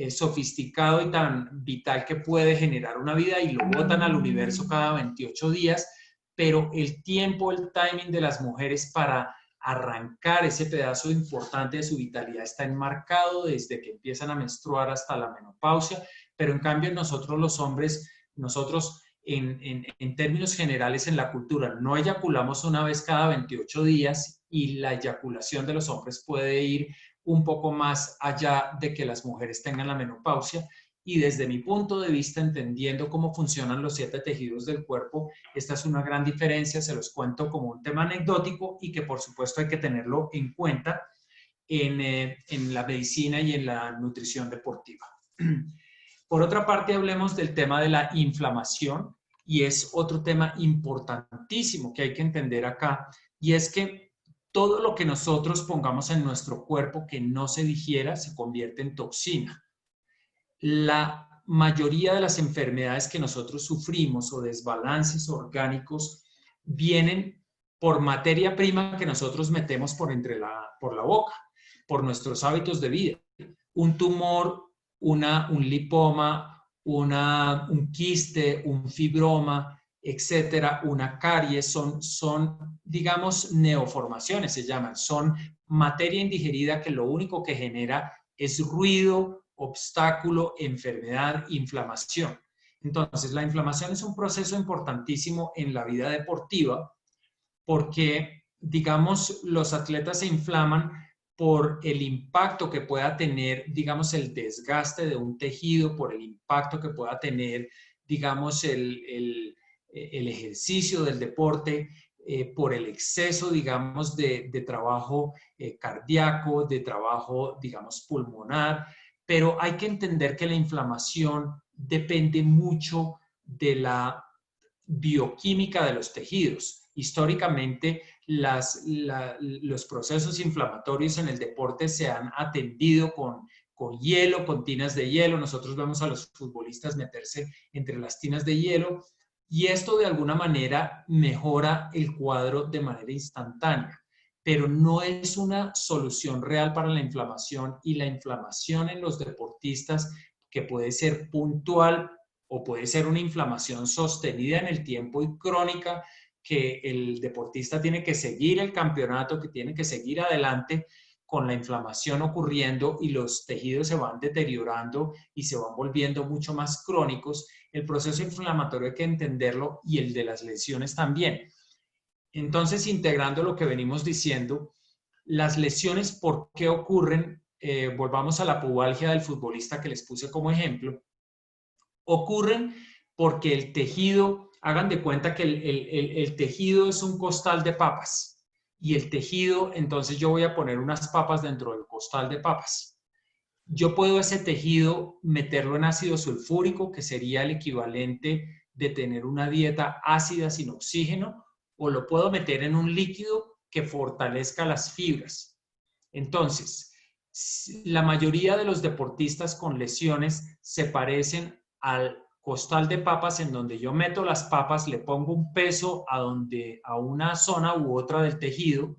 sofisticado y tan vital que puede generar una vida y lo botan al universo cada 28 días, pero el tiempo, el timing de las mujeres para arrancar ese pedazo importante de su vitalidad está enmarcado desde que empiezan a menstruar hasta la menopausia, pero en cambio nosotros los hombres, nosotros en términos generales en la cultura no eyaculamos una vez cada 28 días y la eyaculación de los hombres puede ir un poco más allá de que las mujeres tengan la menopausia. Y desde mi punto de vista, entendiendo cómo funcionan los 7 tejidos del cuerpo, esta es una gran diferencia, se los cuento como un tema anecdótico y que por supuesto hay que tenerlo en cuenta en la medicina y en la nutrición deportiva. Por otra parte, hablemos del tema de la inflamación, y es otro tema importantísimo que hay que entender acá, y es que todo lo que nosotros pongamos en nuestro cuerpo que no se digiera se convierte en toxina. La mayoría de las enfermedades que nosotros sufrimos o desbalances orgánicos vienen por materia prima que nosotros metemos por la boca, por nuestros hábitos de vida. Un tumor, un lipoma, un quiste, un fibroma, etcétera, una caries, son, digamos, neoformaciones, se llaman. Son materia indigerida que lo único que genera es ruido, obstáculo, enfermedad, inflamación. Entonces, la inflamación es un proceso importantísimo en la vida deportiva porque, digamos, los atletas se inflaman por el impacto que pueda tener, digamos, el desgaste de un tejido, por el impacto que pueda tener, digamos, el ejercicio del deporte, por el exceso, digamos, de trabajo cardíaco, de trabajo, digamos, pulmonar, pero hay que entender que la inflamación depende mucho de la bioquímica de los tejidos. Históricamente, los procesos inflamatorios en el deporte se han atendido con hielo, con tinas de hielo. Nosotros vemos a los futbolistas meterse entre las tinas de hielo y esto de alguna manera mejora el cuadro de manera instantánea, pero no es una solución real para la inflamación, y la inflamación en los deportistas, que puede ser puntual o puede ser una inflamación sostenida en el tiempo y crónica, que el deportista tiene que seguir el campeonato, que tiene que seguir adelante con la inflamación ocurriendo y los tejidos se van deteriorando y se van volviendo mucho más crónicos. El proceso inflamatorio hay que entenderlo, y el de las lesiones también. Entonces, integrando lo que venimos diciendo, las lesiones, ¿por qué ocurren? Volvamos a la pubalgia del futbolista que les puse como ejemplo. Ocurren porque el tejido, hagan de cuenta que el tejido es un costal de papas, y el tejido, entonces yo voy a poner unas papas dentro del costal de papas. Yo puedo ese tejido meterlo en ácido sulfúrico, que sería el equivalente de tener una dieta ácida sin oxígeno, o lo puedo meter en un líquido que fortalezca las fibras. Entonces, la mayoría de los deportistas con lesiones se parecen al costal de papas, en donde yo meto las papas, le pongo un peso a una zona u otra del tejido,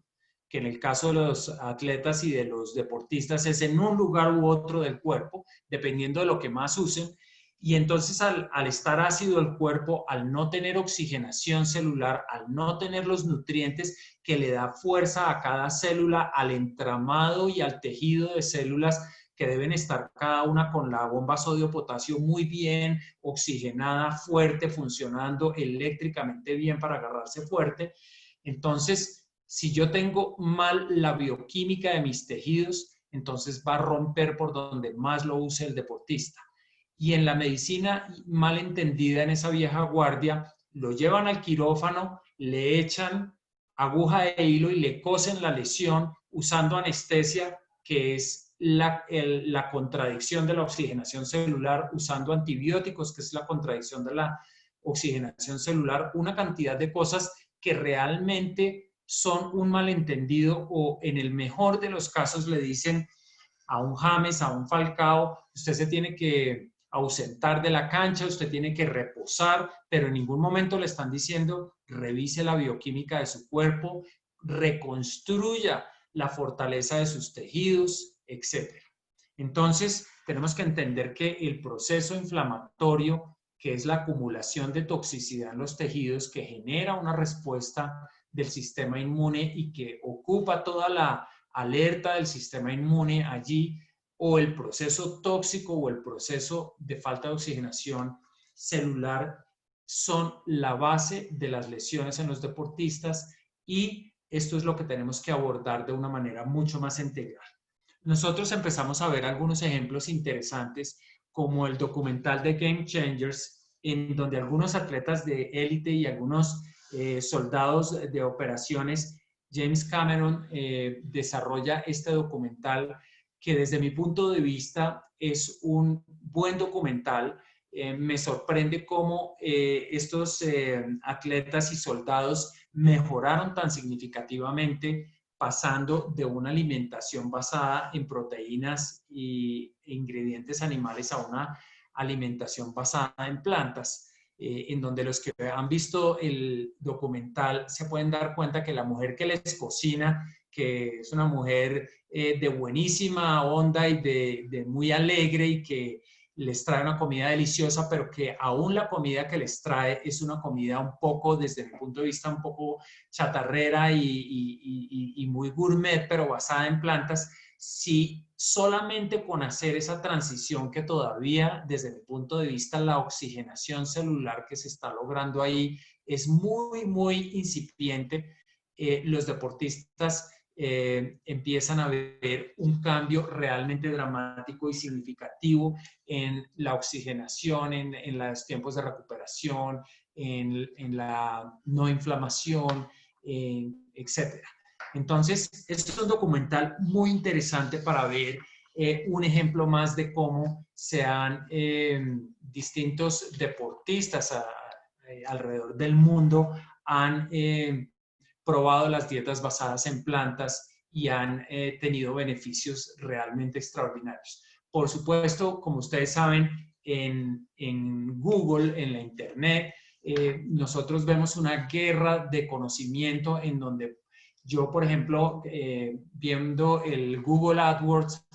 que en el caso de los atletas y de los deportistas es en un lugar u otro del cuerpo, dependiendo de lo que más usen. Y entonces al estar ácido el cuerpo, al no tener oxigenación celular, al no tener los nutrientes que le da fuerza a cada célula, al entramado y al tejido de células que deben estar cada una con la bomba sodio-potasio muy bien oxigenada, fuerte, funcionando eléctricamente bien para agarrarse fuerte. Entonces, si yo tengo mal la bioquímica de mis tejidos, entonces va a romper por donde más lo use el deportista. Y en la medicina mal entendida, en esa vieja guardia, lo llevan al quirófano, le echan aguja e hilo y le cosen la lesión usando anestesia, que es la contradicción de la oxigenación celular, usando antibióticos, que es la contradicción de la oxigenación celular, una cantidad de cosas que realmente son un malentendido, o en el mejor de los casos le dicen a un James, a un Falcao, usted se tiene que ausentar de la cancha, usted tiene que reposar, pero en ningún momento le están diciendo revise la bioquímica de su cuerpo, reconstruya la fortaleza de sus tejidos, etc. Entonces, tenemos que entender que el proceso inflamatorio, que es la acumulación de toxicidad en los tejidos, que genera una respuesta del sistema inmune y que ocupa toda la alerta del sistema inmune allí, o el proceso tóxico o el proceso de falta de oxigenación celular, son la base de las lesiones en los deportistas, y esto es lo que tenemos que abordar de una manera mucho más integral. Nosotros empezamos a ver algunos ejemplos interesantes, como el documental de Game Changers, en donde algunos atletas de élite y algunos soldados de operaciones, James Cameron desarrolla este documental que desde mi punto de vista es un buen documental. Me sorprende cómo estos atletas y soldados mejoraron tan significativamente pasando de una alimentación basada en proteínas e ingredientes animales a una alimentación basada en plantas, en donde los que han visto el documental se pueden dar cuenta que la mujer que les cocina, que es una mujer de buenísima onda y de muy alegre y que les trae una comida deliciosa, pero que aún la comida que les trae es una comida un poco, desde mi punto de vista, un poco chatarrera y muy gourmet, pero basada en plantas. Si solamente con hacer esa transición que todavía, desde mi punto de vista, la oxigenación celular que se está logrando ahí es muy, muy incipiente, los deportistas empiezan a ver un cambio realmente dramático y significativo en la oxigenación, en los tiempos de recuperación, en la no inflamación, etcétera. Entonces, este es un documental muy interesante para ver un ejemplo más de cómo se han distintos deportistas alrededor del mundo han probado las dietas basadas en plantas y han tenido beneficios realmente extraordinarios. Por supuesto, como ustedes saben, en Google, en la Internet, nosotros vemos una guerra de conocimiento en donde yo, por ejemplo, viendo el Google AdWords,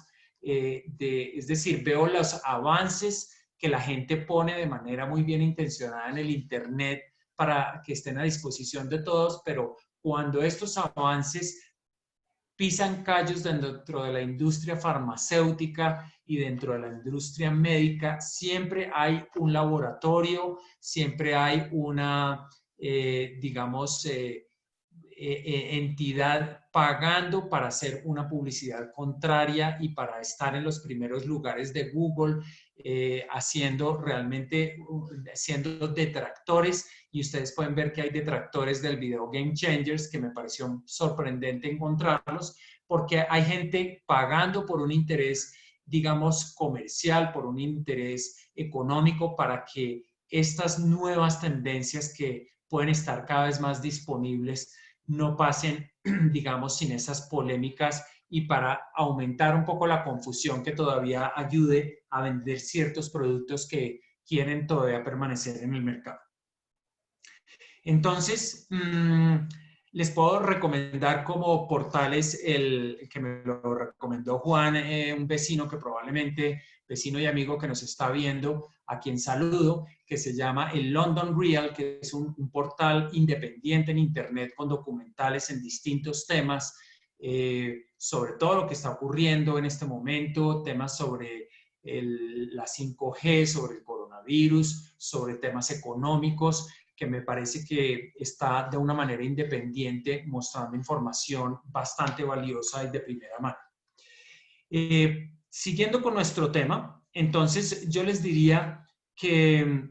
es decir, veo los avances que la gente pone de manera muy bien intencionada en el Internet para que estén a disposición de todos, pero cuando estos avances pisan callos dentro de la industria farmacéutica y dentro de la industria médica, siempre hay un laboratorio, siempre hay una, digamos, entidad pagando para hacer una publicidad contraria y para estar en los primeros lugares de Google, haciendo realmente, siendo detractores. Y ustedes pueden ver que hay detractores del video Game Changers, que me pareció sorprendente encontrarlos, porque hay gente pagando por un interés, digamos, comercial, por un interés económico, para que estas nuevas tendencias que pueden estar cada vez más disponibles no pasen, digamos, sin esas polémicas y para aumentar un poco la confusión que todavía ayude a vender ciertos productos que quieren todavía permanecer en el mercado. Entonces, les puedo recomendar como portales el que me lo recomendó Juan, un vecino que probablemente, vecino y amigo que nos está viendo, a quien saludo, que se llama el London Real, que es un portal independiente en Internet con documentales en distintos temas, sobre todo lo que está ocurriendo en este momento, temas sobre la 5G, sobre el coronavirus, sobre temas económicos, que me parece que está de una manera independiente mostrando información bastante valiosa y de primera mano. Siguiendo con nuestro tema, entonces yo les diría que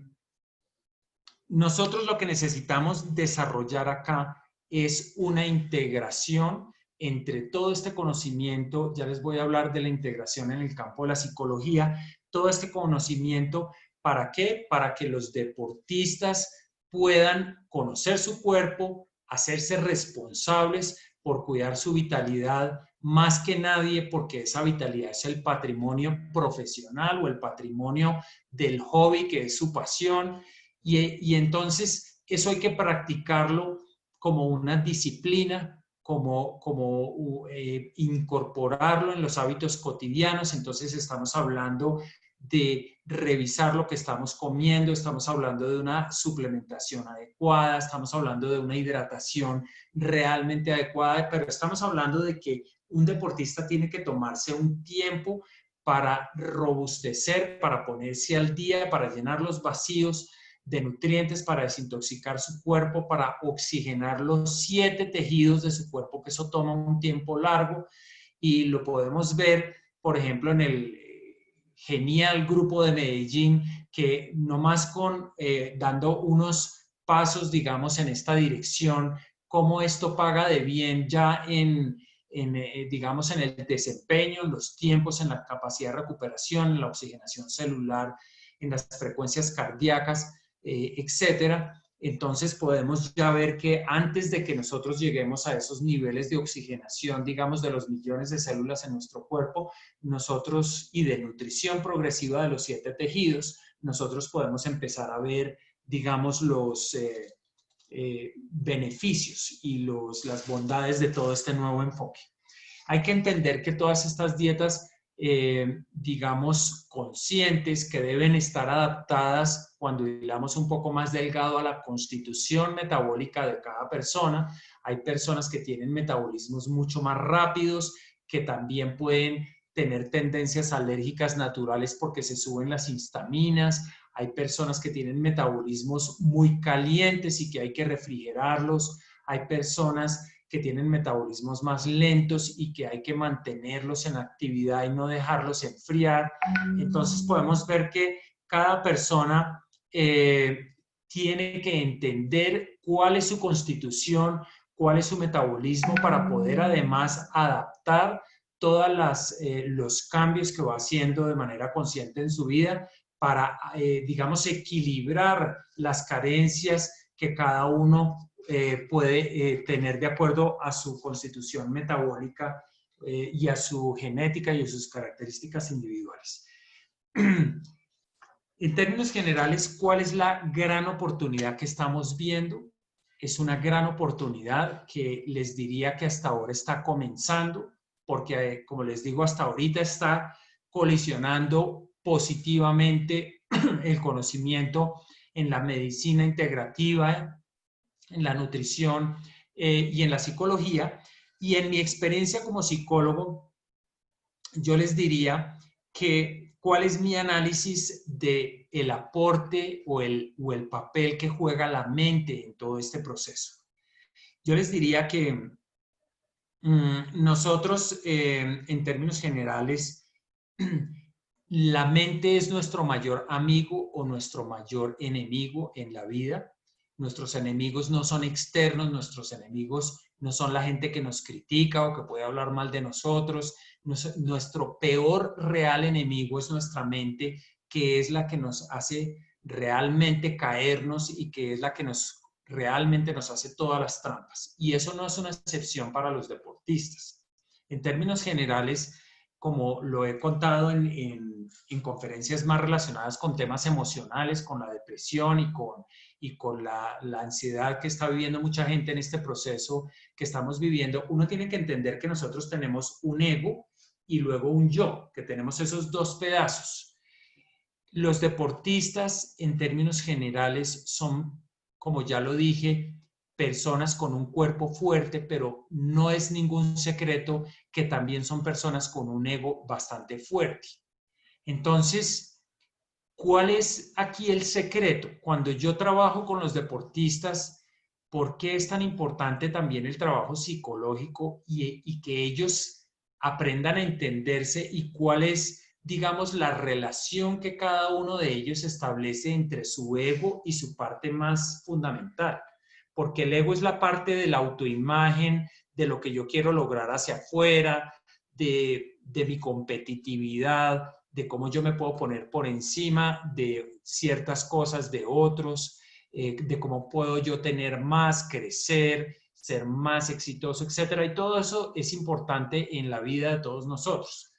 nosotros lo que necesitamos desarrollar acá es una integración entre todo este conocimiento. Ya les voy a hablar de la integración en el campo de la psicología, todo este conocimiento, ¿para qué? Para que los deportistas puedan conocer su cuerpo, hacerse responsables por cuidar su vitalidad más que nadie, porque esa vitalidad es el patrimonio profesional o el patrimonio del hobby, que es su pasión, y entonces eso hay que practicarlo como una disciplina, como incorporarlo en los hábitos cotidianos. Entonces estamos hablando de revisar lo que estamos comiendo, estamos hablando de una suplementación adecuada, estamos hablando de una hidratación realmente adecuada, pero estamos hablando de que un deportista tiene que tomarse un tiempo para robustecer, para ponerse al día, para llenar los vacíos de nutrientes para desintoxicar su cuerpo, para oxigenar los 7 tejidos de su cuerpo, que eso toma un tiempo largo y lo podemos ver, por ejemplo, en el genial grupo de Medellín, que nomás dando unos pasos, digamos, en esta dirección, cómo esto paga de bien ya digamos, en el desempeño, en los tiempos, en la capacidad de recuperación, en la oxigenación celular, en las frecuencias cardíacas, etcétera. Entonces podemos ya ver que antes de que nosotros lleguemos a esos niveles de oxigenación, digamos, de los millones de células en nuestro cuerpo, nosotros, y de nutrición progresiva de los 7 tejidos, nosotros podemos empezar a ver, digamos, los beneficios y las bondades de todo este nuevo enfoque. Hay que entender que todas estas dietas, digamos, conscientes, que deben estar adaptadas cuando hilamos un poco más delgado a la constitución metabólica de cada persona. Hay personas que tienen metabolismos mucho más rápidos, que también pueden tener tendencias alérgicas naturales porque se suben las histaminas. Hay personas que tienen metabolismos muy calientes y que hay que refrigerarlos. Hay personas que tienen metabolismos más lentos y que hay que mantenerlos en actividad y no dejarlos enfriar. Entonces podemos ver que cada persona tiene que entender cuál es su constitución, cuál es su metabolismo para poder además adaptar todos los cambios que va haciendo de manera consciente en su vida para, digamos, equilibrar las carencias que cada uno puede tener de acuerdo a su constitución metabólica y a su genética y a sus características individuales. En términos generales, ¿cuál es la gran oportunidad que estamos viendo? Es una gran oportunidad que les diría que hasta ahora está comenzando, porque como les digo, hasta ahorita está colisionando positivamente el conocimiento en la medicina integrativa, en la nutrición y en la psicología. Y en mi experiencia como psicólogo, yo les diría que cuál es mi análisis de el aporte o el papel que juega la mente en todo este proceso. Yo les diría que nosotros, en términos generales, la mente es nuestro mayor amigo o nuestro mayor enemigo en la vida. Nuestros enemigos no son externos, nuestros enemigos no son la gente que nos critica o que puede hablar mal de nosotros. Nuestro peor real enemigo es nuestra mente, que es la que nos hace realmente caernos y que es la que realmente nos hace todas las trampas. Y eso no es una excepción para los deportistas. En términos generales, como lo he contado en conferencias más relacionadas con temas emocionales, con la depresión y con la ansiedad que está viviendo mucha gente en este proceso que estamos viviendo, uno tiene que entender que nosotros tenemos un ego y luego un yo, que tenemos esos dos pedazos. Los deportistas, en términos generales, son, como ya lo dije, personas con un cuerpo fuerte, pero no es ningún secreto que también son personas con un ego bastante fuerte. Entonces, ¿cuál es aquí el secreto? Cuando yo trabajo con los deportistas, ¿por qué es tan importante también el trabajo psicológico y que ellos aprendan a entenderse y cuál es, digamos, la relación que cada uno de ellos establece entre su ego y su parte más fundamental? Porque el ego es la parte de la autoimagen, de lo que yo quiero lograr hacia afuera, de mi competitividad, de cómo yo me puedo poner por encima de ciertas cosas de otros, de cómo puedo yo tener más, crecer, ser más exitoso, etcétera. Y todo eso es importante en la vida de todos nosotros.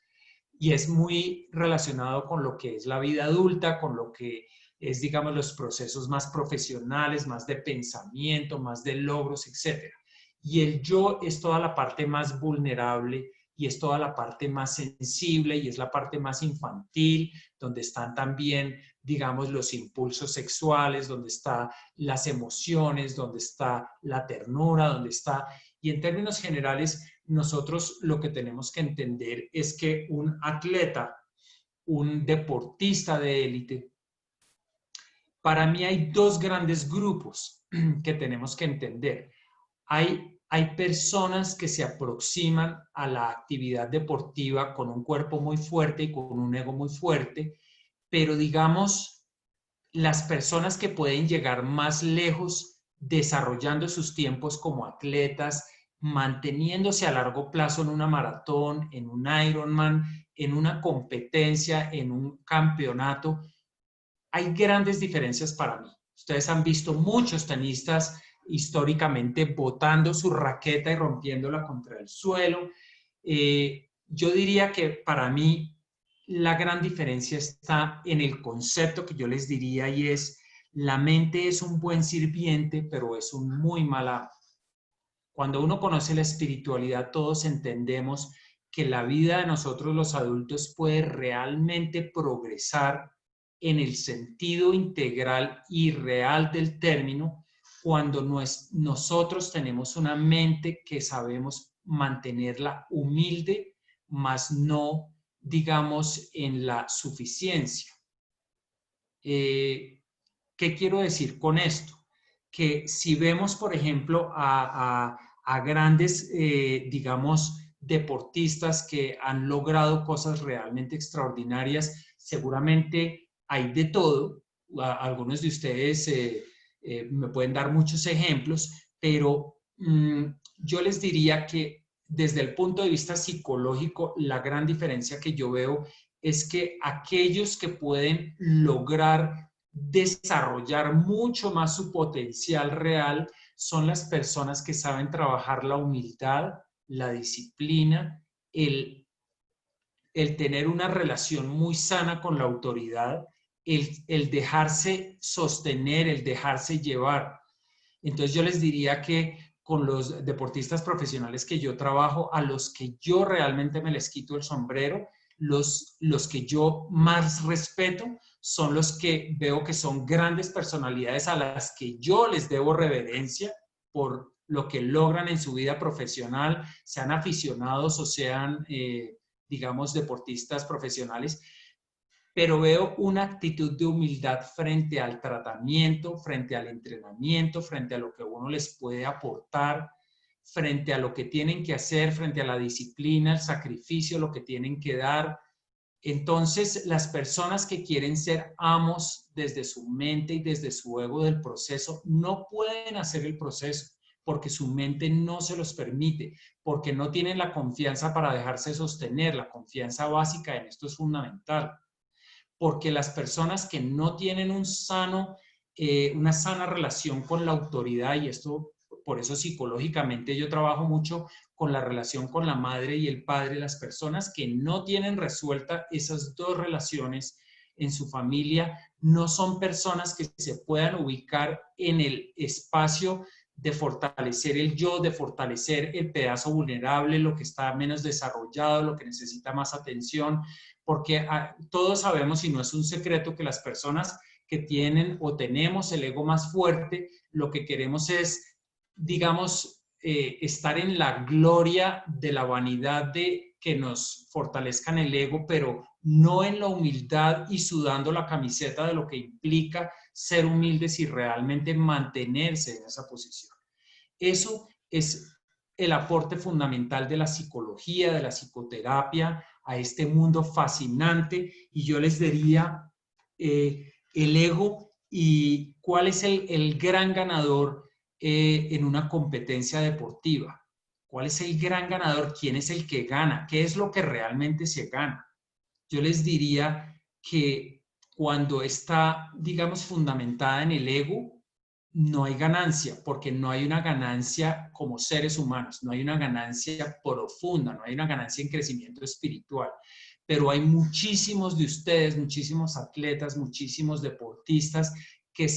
Y es muy relacionado con lo que es la vida adulta, con lo que es, digamos, los procesos más profesionales, más de pensamiento, más de logros, etcétera. Y el yo es toda la parte más vulnerable y es toda la parte más sensible y es la parte más infantil, donde están también, digamos, los impulsos sexuales, donde están las emociones, donde está la ternura, donde está... Y en términos generales, nosotros lo que tenemos que entender es que un atleta, un deportista de élite, Para mí hay dos grandes grupos que tenemos que entender. Hay personas que se aproximan a la actividad deportiva con un cuerpo muy fuerte y con un ego muy fuerte, pero digamos, las personas que pueden llegar más lejos desarrollando sus tiempos como atletas, manteniéndose a largo plazo en una maratón, en un Ironman, en una competencia, en un campeonato, hay grandes diferencias para mí. Ustedes han visto muchos tenistas históricamente botando su raqueta y rompiéndola contra el suelo. Yo diría que para mí la gran diferencia está en el concepto que yo les diría y es, la mente es un buen sirviente, pero es un muy mal amo. Cuando uno conoce la espiritualidad, todos entendemos que la vida de nosotros los adultos puede realmente progresar en el sentido integral y real del término cuando nosotros tenemos una mente que sabemos mantenerla humilde, mas no, digamos, en la suficiencia. ¿Qué quiero decir con esto? Que si vemos, por ejemplo, a grandes, digamos, deportistas que han logrado cosas realmente extraordinarias, seguramente hay de todo. Algunos de ustedes me pueden dar muchos ejemplos, pero yo les diría que desde el punto de vista psicológico, la gran diferencia que yo veo es que aquellos que pueden lograr desarrollar mucho más su potencial real son las personas que saben trabajar la humildad, la disciplina, el tener una relación muy sana con la autoridad, el dejarse sostener, el dejarse llevar. Entonces yo les diría que con los deportistas profesionales que yo trabajo, a los que yo realmente me les quito el sombrero, los que yo más respeto son los que veo que son grandes personalidades a las que yo les debo reverencia por lo que logran en su vida profesional, sean aficionados o sean, digamos, deportistas profesionales, pero veo una actitud de humildad frente al tratamiento, frente al entrenamiento, frente a lo que uno les puede aportar, frente a lo que tienen que hacer, frente a la disciplina, el sacrificio, lo que tienen que dar. Entonces, las personas que quieren ser amos desde su mente y desde su ego del proceso no pueden hacer el proceso porque su mente no se los permite, porque no tienen la confianza para dejarse sostener. La confianza básica en esto es fundamental, porque las personas que no tienen una sana relación con la autoridad, y esto, por eso psicológicamente yo trabajo mucho con la relación con la madre y el padre, las personas que no tienen resuelta esas dos relaciones en su familia, no son personas que se puedan ubicar en el espacio de fortalecer el yo, de fortalecer el pedazo vulnerable, lo que está menos desarrollado, lo que necesita más atención, porque todos sabemos, y no es un secreto, que las personas que tienen o tenemos el ego más fuerte, lo que queremos es, digamos, estar en la gloria de la vanidad de que nos fortalezcan el ego, pero no en la humildad y sudando la camiseta de lo que implica ser humildes y realmente mantenerse en esa posición. Eso es el aporte fundamental de la psicología, de la psicoterapia, a este mundo fascinante. Y yo les diría el ego y cuál es el gran ganador en una competencia deportiva. ¿Cuál es el gran ganador? ¿Quién es el que gana? ¿Qué es lo que realmente se gana? Yo les diría que cuando está, digamos, fundamentada en el ego, no hay ganancia, porque no hay una ganancia como seres humanos, no hay una ganancia profunda, no hay una ganancia en crecimiento espiritual. Pero hay muchísimos de ustedes, muchísimos atletas, muchísimos deportistas que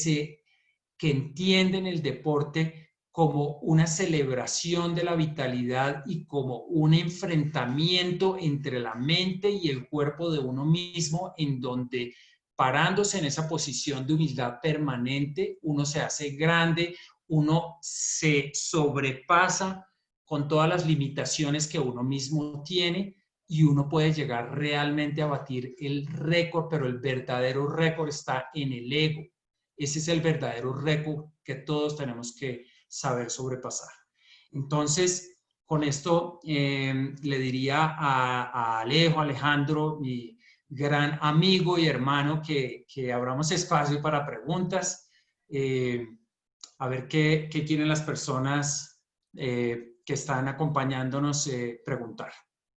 entienden el deporte como una celebración de la vitalidad y como un enfrentamiento entre la mente y el cuerpo de uno mismo, en donde parándose en esa posición de humildad permanente, uno se hace grande, uno se sobrepasa con todas las limitaciones que uno mismo tiene y uno puede llegar realmente a batir el récord, pero el verdadero récord está en el ego, Ese es el verdadero reto que todos tenemos que saber sobrepasar. Entonces, con esto le diría a Alejo, Alejandro, mi gran amigo y hermano, que abramos espacio para preguntas. A ver qué quieren las personas que están acompañándonos preguntar.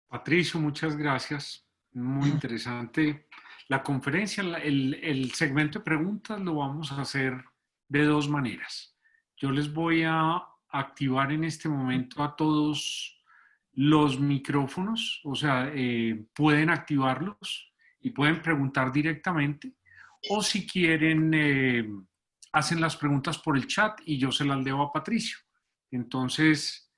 Patricio, muchas gracias. Muy interesante la conferencia. El segmento de preguntas lo vamos a hacer de dos maneras. Yo les voy a activar en este momento a todos los micrófonos, o sea, pueden activarlos y pueden preguntar directamente, o si quieren, hacen las preguntas por el chat y yo se las leo a Patricio. Entonces,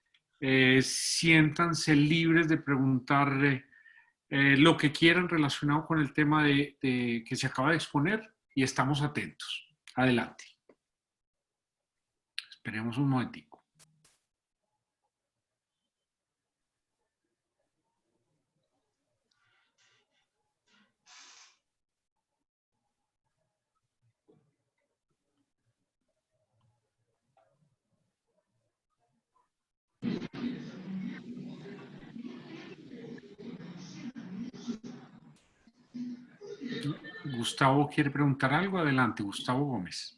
siéntanse libres de preguntar lo que quieran relacionado con el tema que se acaba de exponer y estamos atentos. Adelante. Esperemos un momentico. Gustavo quiere preguntar algo. Adelante, Gustavo Gómez.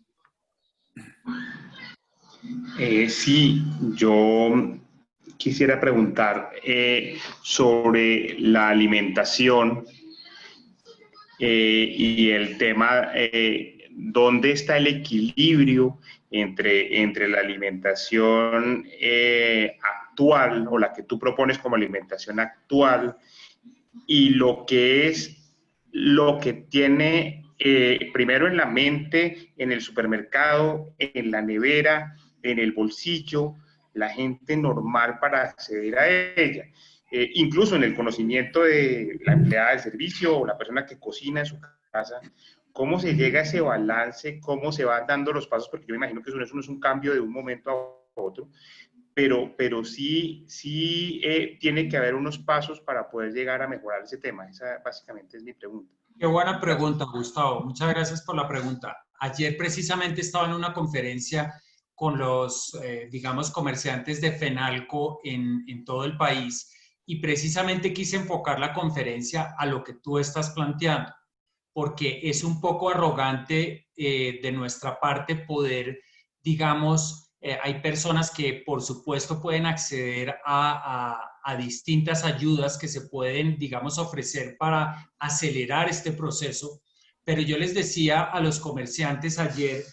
Sí, yo quisiera preguntar sobre la alimentación y el tema, ¿dónde está el equilibrio entre la alimentación actual o la que tú propones como alimentación actual y lo que tiene primero en la mente, en el supermercado, en la nevera, en el bolsillo, la gente normal para acceder a ella? Incluso en el conocimiento de la empleada del servicio o la persona que cocina en su casa, ¿cómo se llega a ese balance? ¿Cómo se van dando los pasos? Porque yo me imagino que eso no es un cambio de un momento a otro, pero sí tiene que haber unos pasos para poder llegar a mejorar ese tema. Esa básicamente es mi pregunta. Qué buena Gracias. pregunta, Gustavo. Muchas gracias por la pregunta. Ayer precisamente estaba en una conferencia con los, digamos, comerciantes de Fenalco en todo el país y precisamente quise enfocar la conferencia a lo que tú estás planteando, porque es un poco arrogante de nuestra parte poder, digamos, hay personas que por supuesto pueden acceder a distintas ayudas que se pueden, digamos, ofrecer para acelerar este proceso, pero yo les decía a los comerciantes ayer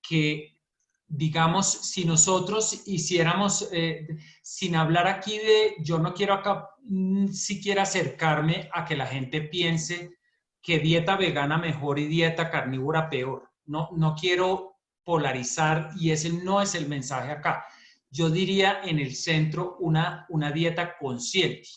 que, digamos, si nosotros hiciéramos, sin hablar aquí de, yo no quiero acá siquiera acercarme a que la gente piense que dieta vegana mejor y dieta carnívora peor. No, no quiero polarizar y ese no es el mensaje acá. Yo diría en el centro una dieta consciente,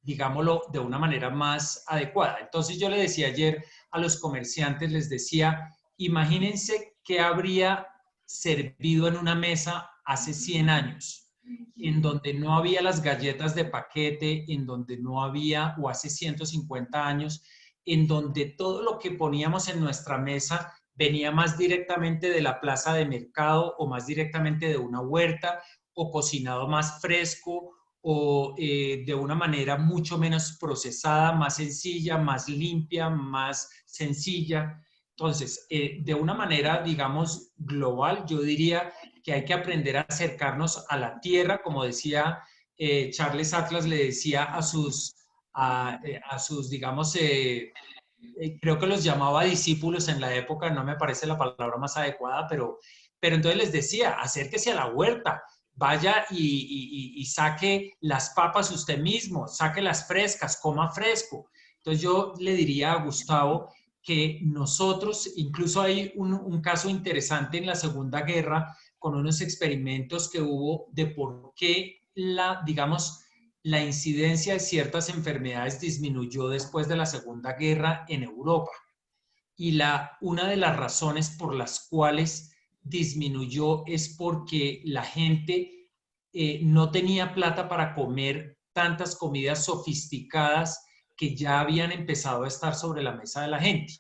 digámoslo de una manera más adecuada. Entonces yo le decía ayer a los comerciantes, les decía, imagínense qué habría servido en una mesa hace 100 años, en donde no había las galletas de paquete, en donde no había, o hace 150 años, en donde todo lo que poníamos en nuestra mesa venía más directamente de la plaza de mercado o más directamente de una huerta o cocinado más fresco o de una manera mucho menos procesada, más sencilla, más limpia, más sencilla. Entonces, de una manera, digamos, global, yo diría que hay que aprender a acercarnos a la tierra, como decía Charles Atlas, le decía a sus digamos, creo que los llamaba discípulos en la época, no me parece la palabra más adecuada, pero entonces les decía, acérquese a la huerta, vaya y saque las papas usted mismo, saque las frescas, coma fresco. Entonces yo le diría a Gustavo que nosotros, incluso hay un caso interesante en la Segunda Guerra con unos experimentos que hubo de por qué digamos, la incidencia de ciertas enfermedades disminuyó después de la Segunda Guerra en Europa. Y una de las razones por las cuales disminuyó es porque la gente no tenía plata para comer tantas comidas sofisticadas que ya habían empezado a estar sobre la mesa de la gente.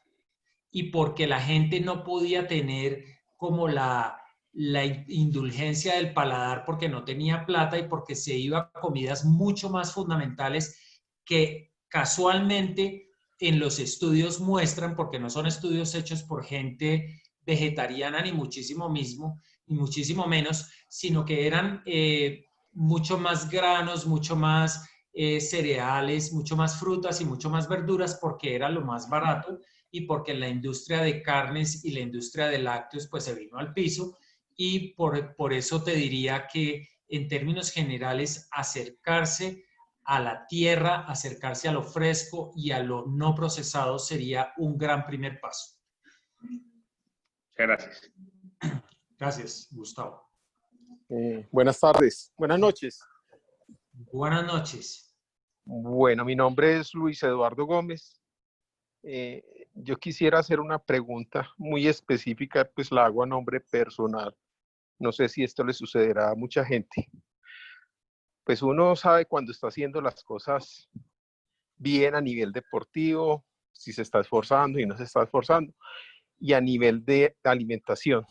y porque la gente no podía tener como la indulgencia del paladar porque no tenía plata y porque se iba a comidas mucho más fundamentales que casualmente en los estudios muestran, porque no son estudios hechos por gente vegetariana ni muchísimo mismo, ni muchísimo menos, sino que eran mucho más granos, mucho más cereales, mucho más frutas y mucho más verduras porque era lo más barato y porque la industria de carnes y la industria de lácteos pues se vino al piso y por eso te diría que en términos generales acercarse a la tierra, acercarse a lo fresco y a lo no procesado sería un gran primer paso. Muchas gracias. Gracias, Gustavo. Buenas tardes, buenas noches. Buenas noches. Bueno, mi nombre es Luis Eduardo Gómez. Yo quisiera hacer una pregunta muy específica, pues la hago a nombre personal. No sé si esto le sucederá a mucha gente. Pues uno sabe cuando está haciendo las cosas bien a nivel deportivo, si se está esforzando y no se está esforzando, y a nivel de alimentación.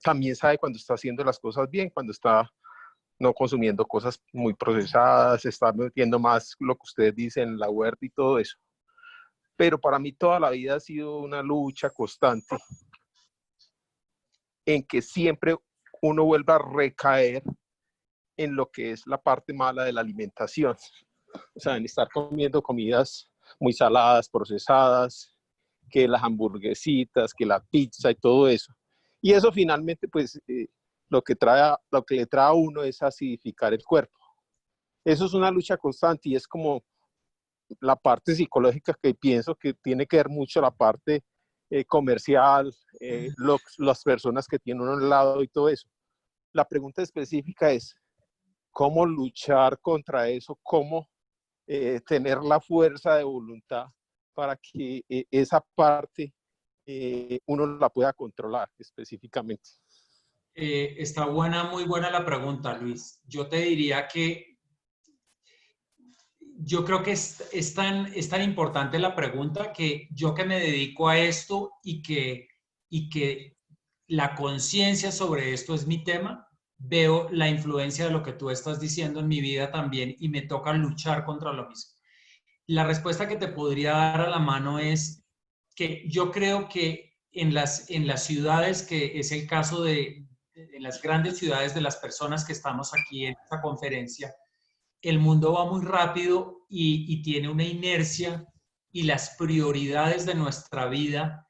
También sabe cuando está haciendo las cosas bien, cuando está no consumiendo cosas muy procesadas, está metiendo más lo que ustedes dicen, la huerta y todo eso. Pero para mí toda la vida ha sido una lucha constante en que siempre uno vuelva a recaer en lo que es la parte mala de la alimentación. O sea, en estar comiendo comidas muy saladas, procesadas, que las hamburguesitas, que la pizza y todo eso. Y eso finalmente, pues, lo que le trae a uno es acidificar el cuerpo. Eso es una lucha constante y es como la parte psicológica que pienso que tiene que ver mucho la parte comercial, las personas que tienen uno al lado y todo eso. La pregunta específica es, ¿cómo luchar contra eso? ¿Cómo tener la fuerza de voluntad para que esa parte uno la pueda controlar específicamente? Está buena, muy buena la pregunta, Luis. Yo te diría que yo creo que es tan importante la pregunta que yo que me dedico a esto y que la conciencia sobre esto es mi tema, veo la influencia de lo que tú estás diciendo en mi vida también y me toca luchar contra lo mismo. La respuesta que te podría dar a la mano es que yo creo que en las ciudades, que es el caso en las grandes ciudades de las personas que estamos aquí en esta conferencia, el mundo va muy rápido y tiene una inercia y las prioridades de nuestra vida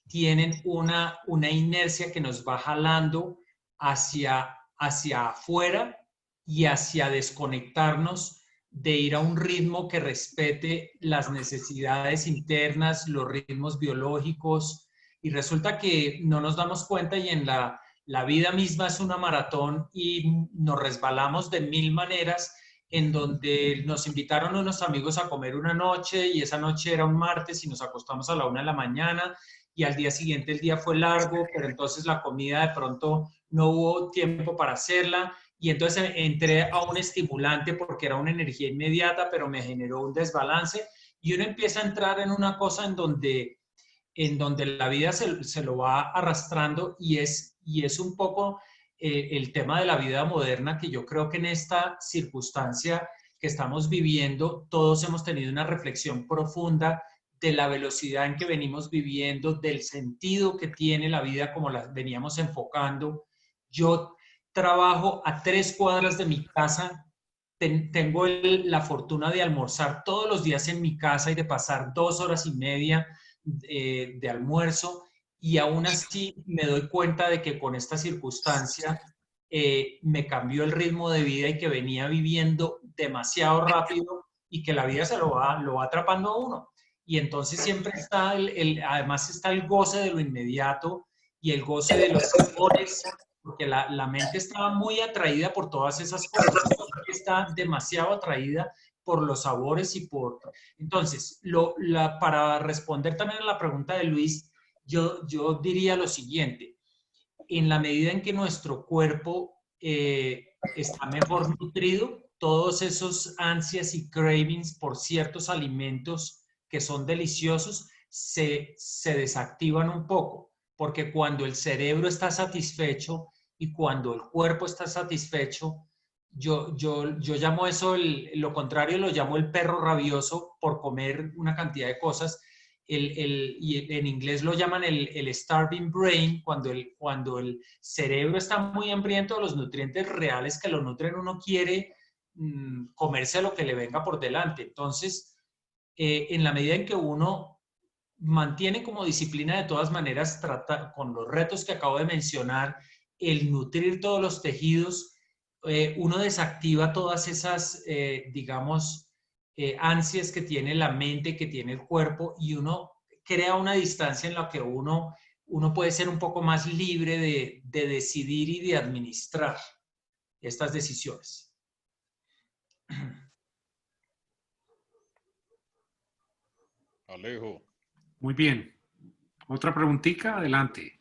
tienen una inercia que nos va jalando hacia afuera y hacia desconectarnos de ir a un ritmo que respete las necesidades internas, los ritmos biológicos, y resulta que no nos damos cuenta y en la vida misma es una maratón y nos resbalamos de mil maneras en donde nos invitaron unos amigos a comer una noche y esa noche era un martes y nos acostamos a la 1 de la mañana y al día siguiente el día fue largo, pero entonces la comida de pronto no hubo tiempo para hacerla y entonces entré a un estimulante porque era una energía inmediata, pero me generó un desbalance y uno empieza a entrar en una cosa en donde la vida se lo va arrastrando y es un poco el tema de la vida moderna, que yo creo que en esta circunstancia que estamos viviendo, todos hemos tenido una reflexión profunda de la velocidad en que venimos viviendo, del sentido que tiene la vida como la veníamos enfocando. Yo trabajo a 3 cuadras de mi casa, tengo la fortuna de almorzar todos los días en mi casa y de pasar 2 horas y media de almuerzo, y aún así me doy cuenta de que con esta circunstancia me cambió el ritmo de vida y que venía viviendo demasiado rápido y que la vida se lo va atrapando a uno. Y entonces siempre está además está el goce de lo inmediato y el goce de los sabores, porque la mente estaba muy atraída por todas esas cosas, está demasiado atraída por los sabores y por... Entonces, para responder también a la pregunta de Luis, yo diría lo siguiente: en la medida en que nuestro cuerpo está mejor nutrido, todos esos ansias y cravings por ciertos alimentos que son deliciosos, se desactivan un poco, porque cuando el cerebro está satisfecho y cuando el cuerpo está satisfecho, yo llamo eso, lo contrario lo llamo el perro rabioso por comer una cantidad de cosas. Y en inglés lo llaman el starving brain, cuando el cerebro está muy hambriento de los nutrientes reales que lo nutren, uno quiere comerse lo que le venga por delante. Entonces, en la medida en que uno mantiene como disciplina de todas maneras, trata, con los retos que acabo de mencionar, el nutrir todos los tejidos, uno desactiva todas esas, digamos, ansias que tiene la mente, que tiene el cuerpo, y uno crea una distancia en la que uno puede ser un poco más libre de decidir y de administrar estas decisiones. Alejo. Muy bien. Otra preguntita, adelante.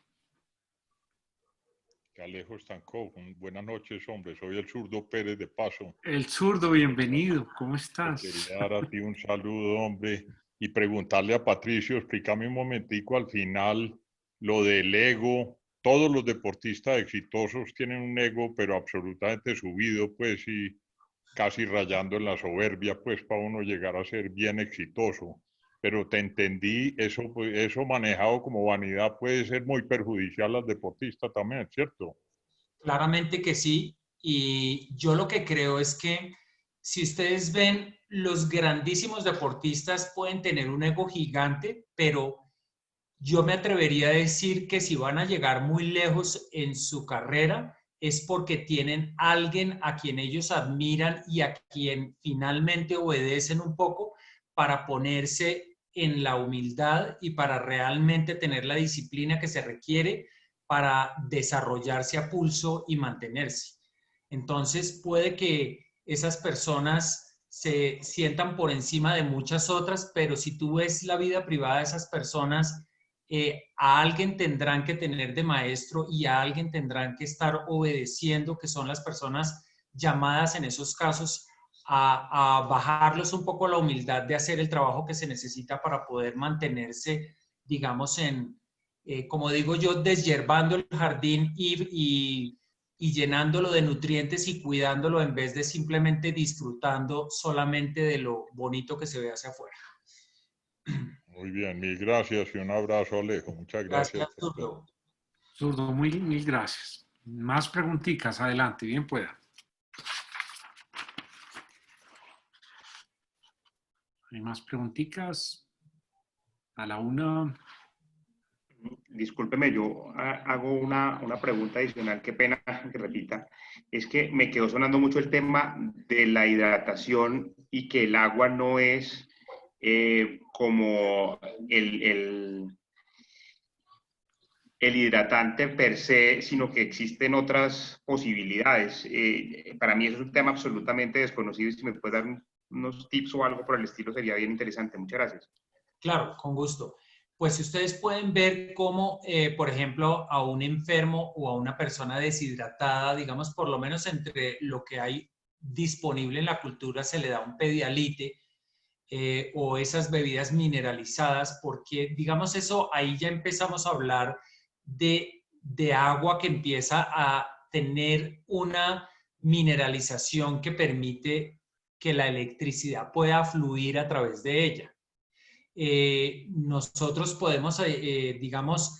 Alejo Stankov, buenas noches, hombre. Soy el zurdo Pérez de Paso. El zurdo, bienvenido. ¿Cómo estás? Te quería dar a ti un saludo, hombre, y preguntarle a Patricio, explícame un momentico al final lo del ego. Todos los deportistas exitosos tienen un ego, pero absolutamente subido, pues, y casi rayando en la soberbia, pues, para uno llegar a ser bien exitoso. Pero te entendí, eso manejado como vanidad puede ser muy perjudicial al deportista también, ¿cierto? Claramente que sí, y yo lo que creo es que si ustedes ven, los grandísimos deportistas pueden tener un ego gigante, pero yo me atrevería a decir que si van a llegar muy lejos en su carrera es porque tienen alguien a quien ellos admiran y a quien finalmente obedecen un poco para ponerse en la humildad y para realmente tener la disciplina que se requiere para desarrollarse a pulso y mantenerse. Entonces puede que esas personas se sientan por encima de muchas otras, pero si tú ves la vida privada de esas personas, a alguien tendrán que tener de maestro y a alguien tendrán que estar obedeciendo, que son las personas llamadas en esos casos a bajarlos un poco la humildad de hacer el trabajo que se necesita para poder mantenerse, digamos, como digo yo, deshiervando el jardín y llenándolo de nutrientes y cuidándolo en vez de simplemente disfrutando solamente de lo bonito que se ve hacia afuera. Muy bien, mil gracias y un abrazo, Alejo. Muchas gracias. Gracias, Zurdo. Zurdo, mil gracias. Más preguntitas, adelante, bien pueda. ¿Hay más preguntitas? A la una. Discúlpeme, yo hago una pregunta adicional, qué pena que repita. Es que me quedó sonando mucho el tema de la hidratación y que el agua no es como el hidratante per se, sino que existen otras posibilidades. Para mí eso es un tema absolutamente desconocido y si me puede dar unos tips o algo por el estilo sería bien interesante. Muchas gracias. Claro, con gusto. Pues ustedes pueden ver cómo, por ejemplo, a un enfermo o a una persona deshidratada, digamos, por lo menos entre lo que hay disponible en la cultura, se le da un Pedialite o esas bebidas mineralizadas, porque, digamos, eso, ahí ya empezamos a hablar de agua que empieza a tener una mineralización que permite que la electricidad pueda fluir a través de ella. Nosotros podemos, digamos,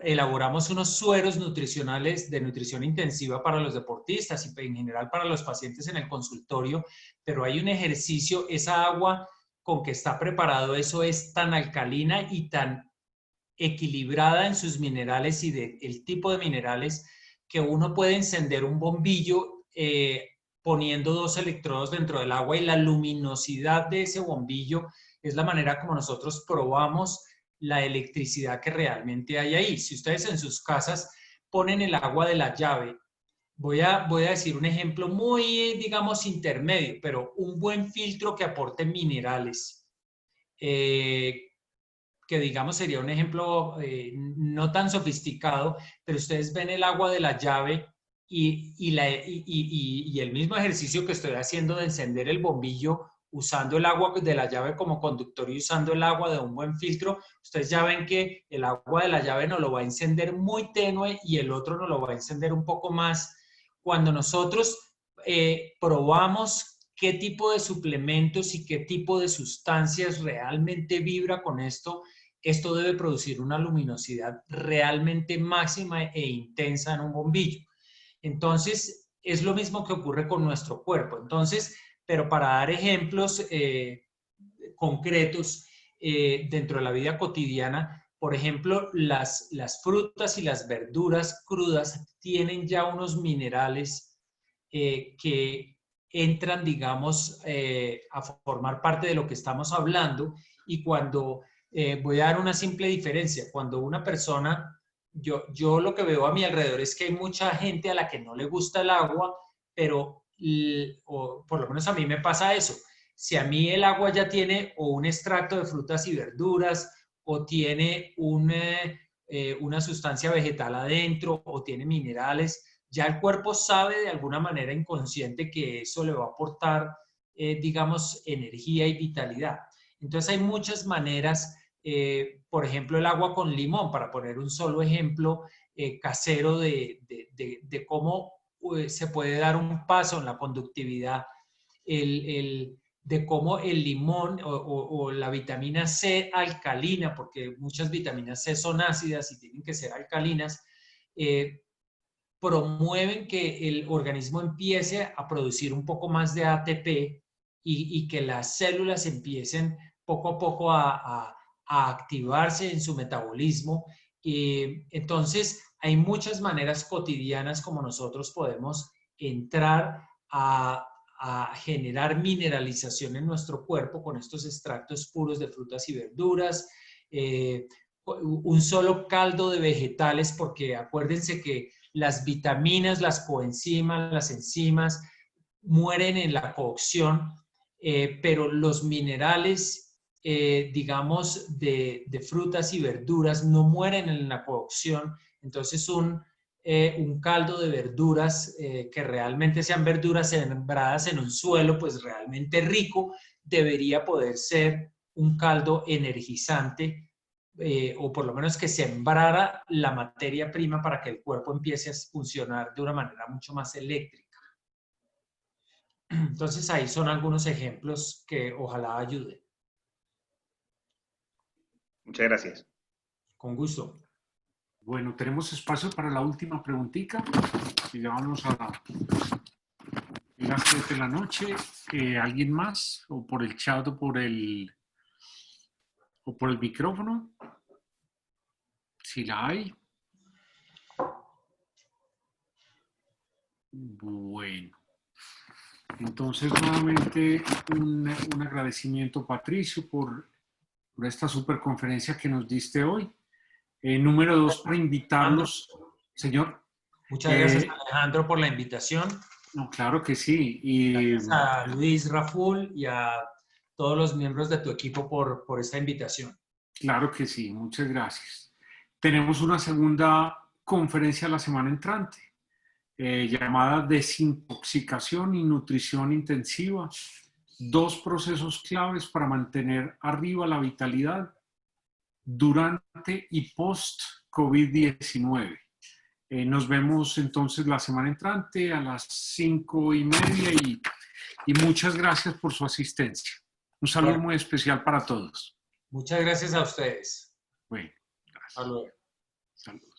elaboramos unos sueros nutricionales de nutrición intensiva para los deportistas y en general para los pacientes en el consultorio, pero hay un ejercicio, esa agua con que está preparado eso es tan alcalina y tan equilibrada en sus minerales y del tipo de minerales que uno puede encender un bombillo poniendo 2 electrodos dentro del agua y la luminosidad de ese bombillo es la manera como nosotros probamos la electricidad que realmente hay ahí. Si ustedes en sus casas ponen el agua de la llave, voy a decir un ejemplo muy, digamos, intermedio, pero un buen filtro que aporte minerales, que digamos sería un ejemplo no tan sofisticado, pero ustedes ven el agua de la llave y el mismo ejercicio que estoy haciendo de encender el bombillo, usando el agua de la llave como conductor y usando el agua de un buen filtro, ustedes ya ven que el agua de la llave nos lo va a encender muy tenue y el otro nos lo va a encender un poco más. Cuando nosotros probamos qué tipo de suplementos y qué tipo de sustancias realmente vibra con esto, esto debe producir una luminosidad realmente máxima e intensa en un bombillo. Entonces, es lo mismo que ocurre con nuestro cuerpo. Entonces, pero para dar ejemplos concretos dentro de la vida cotidiana, por ejemplo, las frutas y las verduras crudas tienen ya unos minerales que entran, digamos, a formar parte de lo que estamos hablando. Y cuando, voy a dar una simple diferencia, cuando una persona, yo lo que veo a mi alrededor es que hay mucha gente a la que no le gusta el agua, pero, o por lo menos a mí me pasa eso. Si a mí el agua ya tiene o un extracto de frutas y verduras, o tiene una sustancia vegetal adentro, o tiene minerales, ya el cuerpo sabe de alguna manera inconsciente que eso le va a aportar, digamos, energía y vitalidad. Entonces hay muchas maneras, por ejemplo, el agua con limón, para poner un solo ejemplo casero de cómo se puede dar un paso en la conductividad, de cómo el limón o la vitamina C alcalina, porque muchas vitaminas C son ácidas y tienen que ser alcalinas, promueven que el organismo empiece a producir un poco más de ATP y que las células empiecen poco a poco a activarse en su metabolismo. Entonces, hay muchas maneras cotidianas como nosotros podemos entrar a generar mineralización en nuestro cuerpo con estos extractos puros de frutas y verduras. Un solo caldo de vegetales, porque acuérdense que las vitaminas, las coenzimas, las enzimas mueren en la cocción, pero los minerales, digamos, de frutas y verduras no mueren en la cocción. Entonces un caldo de verduras, que realmente sean verduras sembradas en un suelo pues realmente rico, debería poder ser un caldo energizante, o por lo menos que sembrara la materia prima para que el cuerpo empiece a funcionar de una manera mucho más eléctrica. Entonces ahí son algunos ejemplos que ojalá ayuden. Muchas gracias. Con gusto. Bueno, tenemos espacio para la última preguntita y ya vamos a las 7 de la noche. ¿Alguien más? ¿O por el chat o por el micrófono? Si la hay. Bueno. Entonces, nuevamente, un agradecimiento, Patricio, por esta super conferencia que nos diste hoy. Número 2, para invitarlos, señor. Muchas gracias, Alejandro, por la invitación. No, claro que sí. Y gracias a Luis, Raful y a todos los miembros de tu equipo por esta invitación. Claro que sí, muchas gracias. Tenemos una segunda conferencia la semana entrante, llamada Desintoxicación y Nutrición Intensiva. 2 procesos claves para mantener arriba la vitalidad durante y post-COVID-19. Nos vemos entonces la semana entrante a las 5:30 y muchas gracias por su asistencia. Un saludo muy especial para todos. Muchas gracias a ustedes. Bueno, gracias. Hasta luego. Saludos.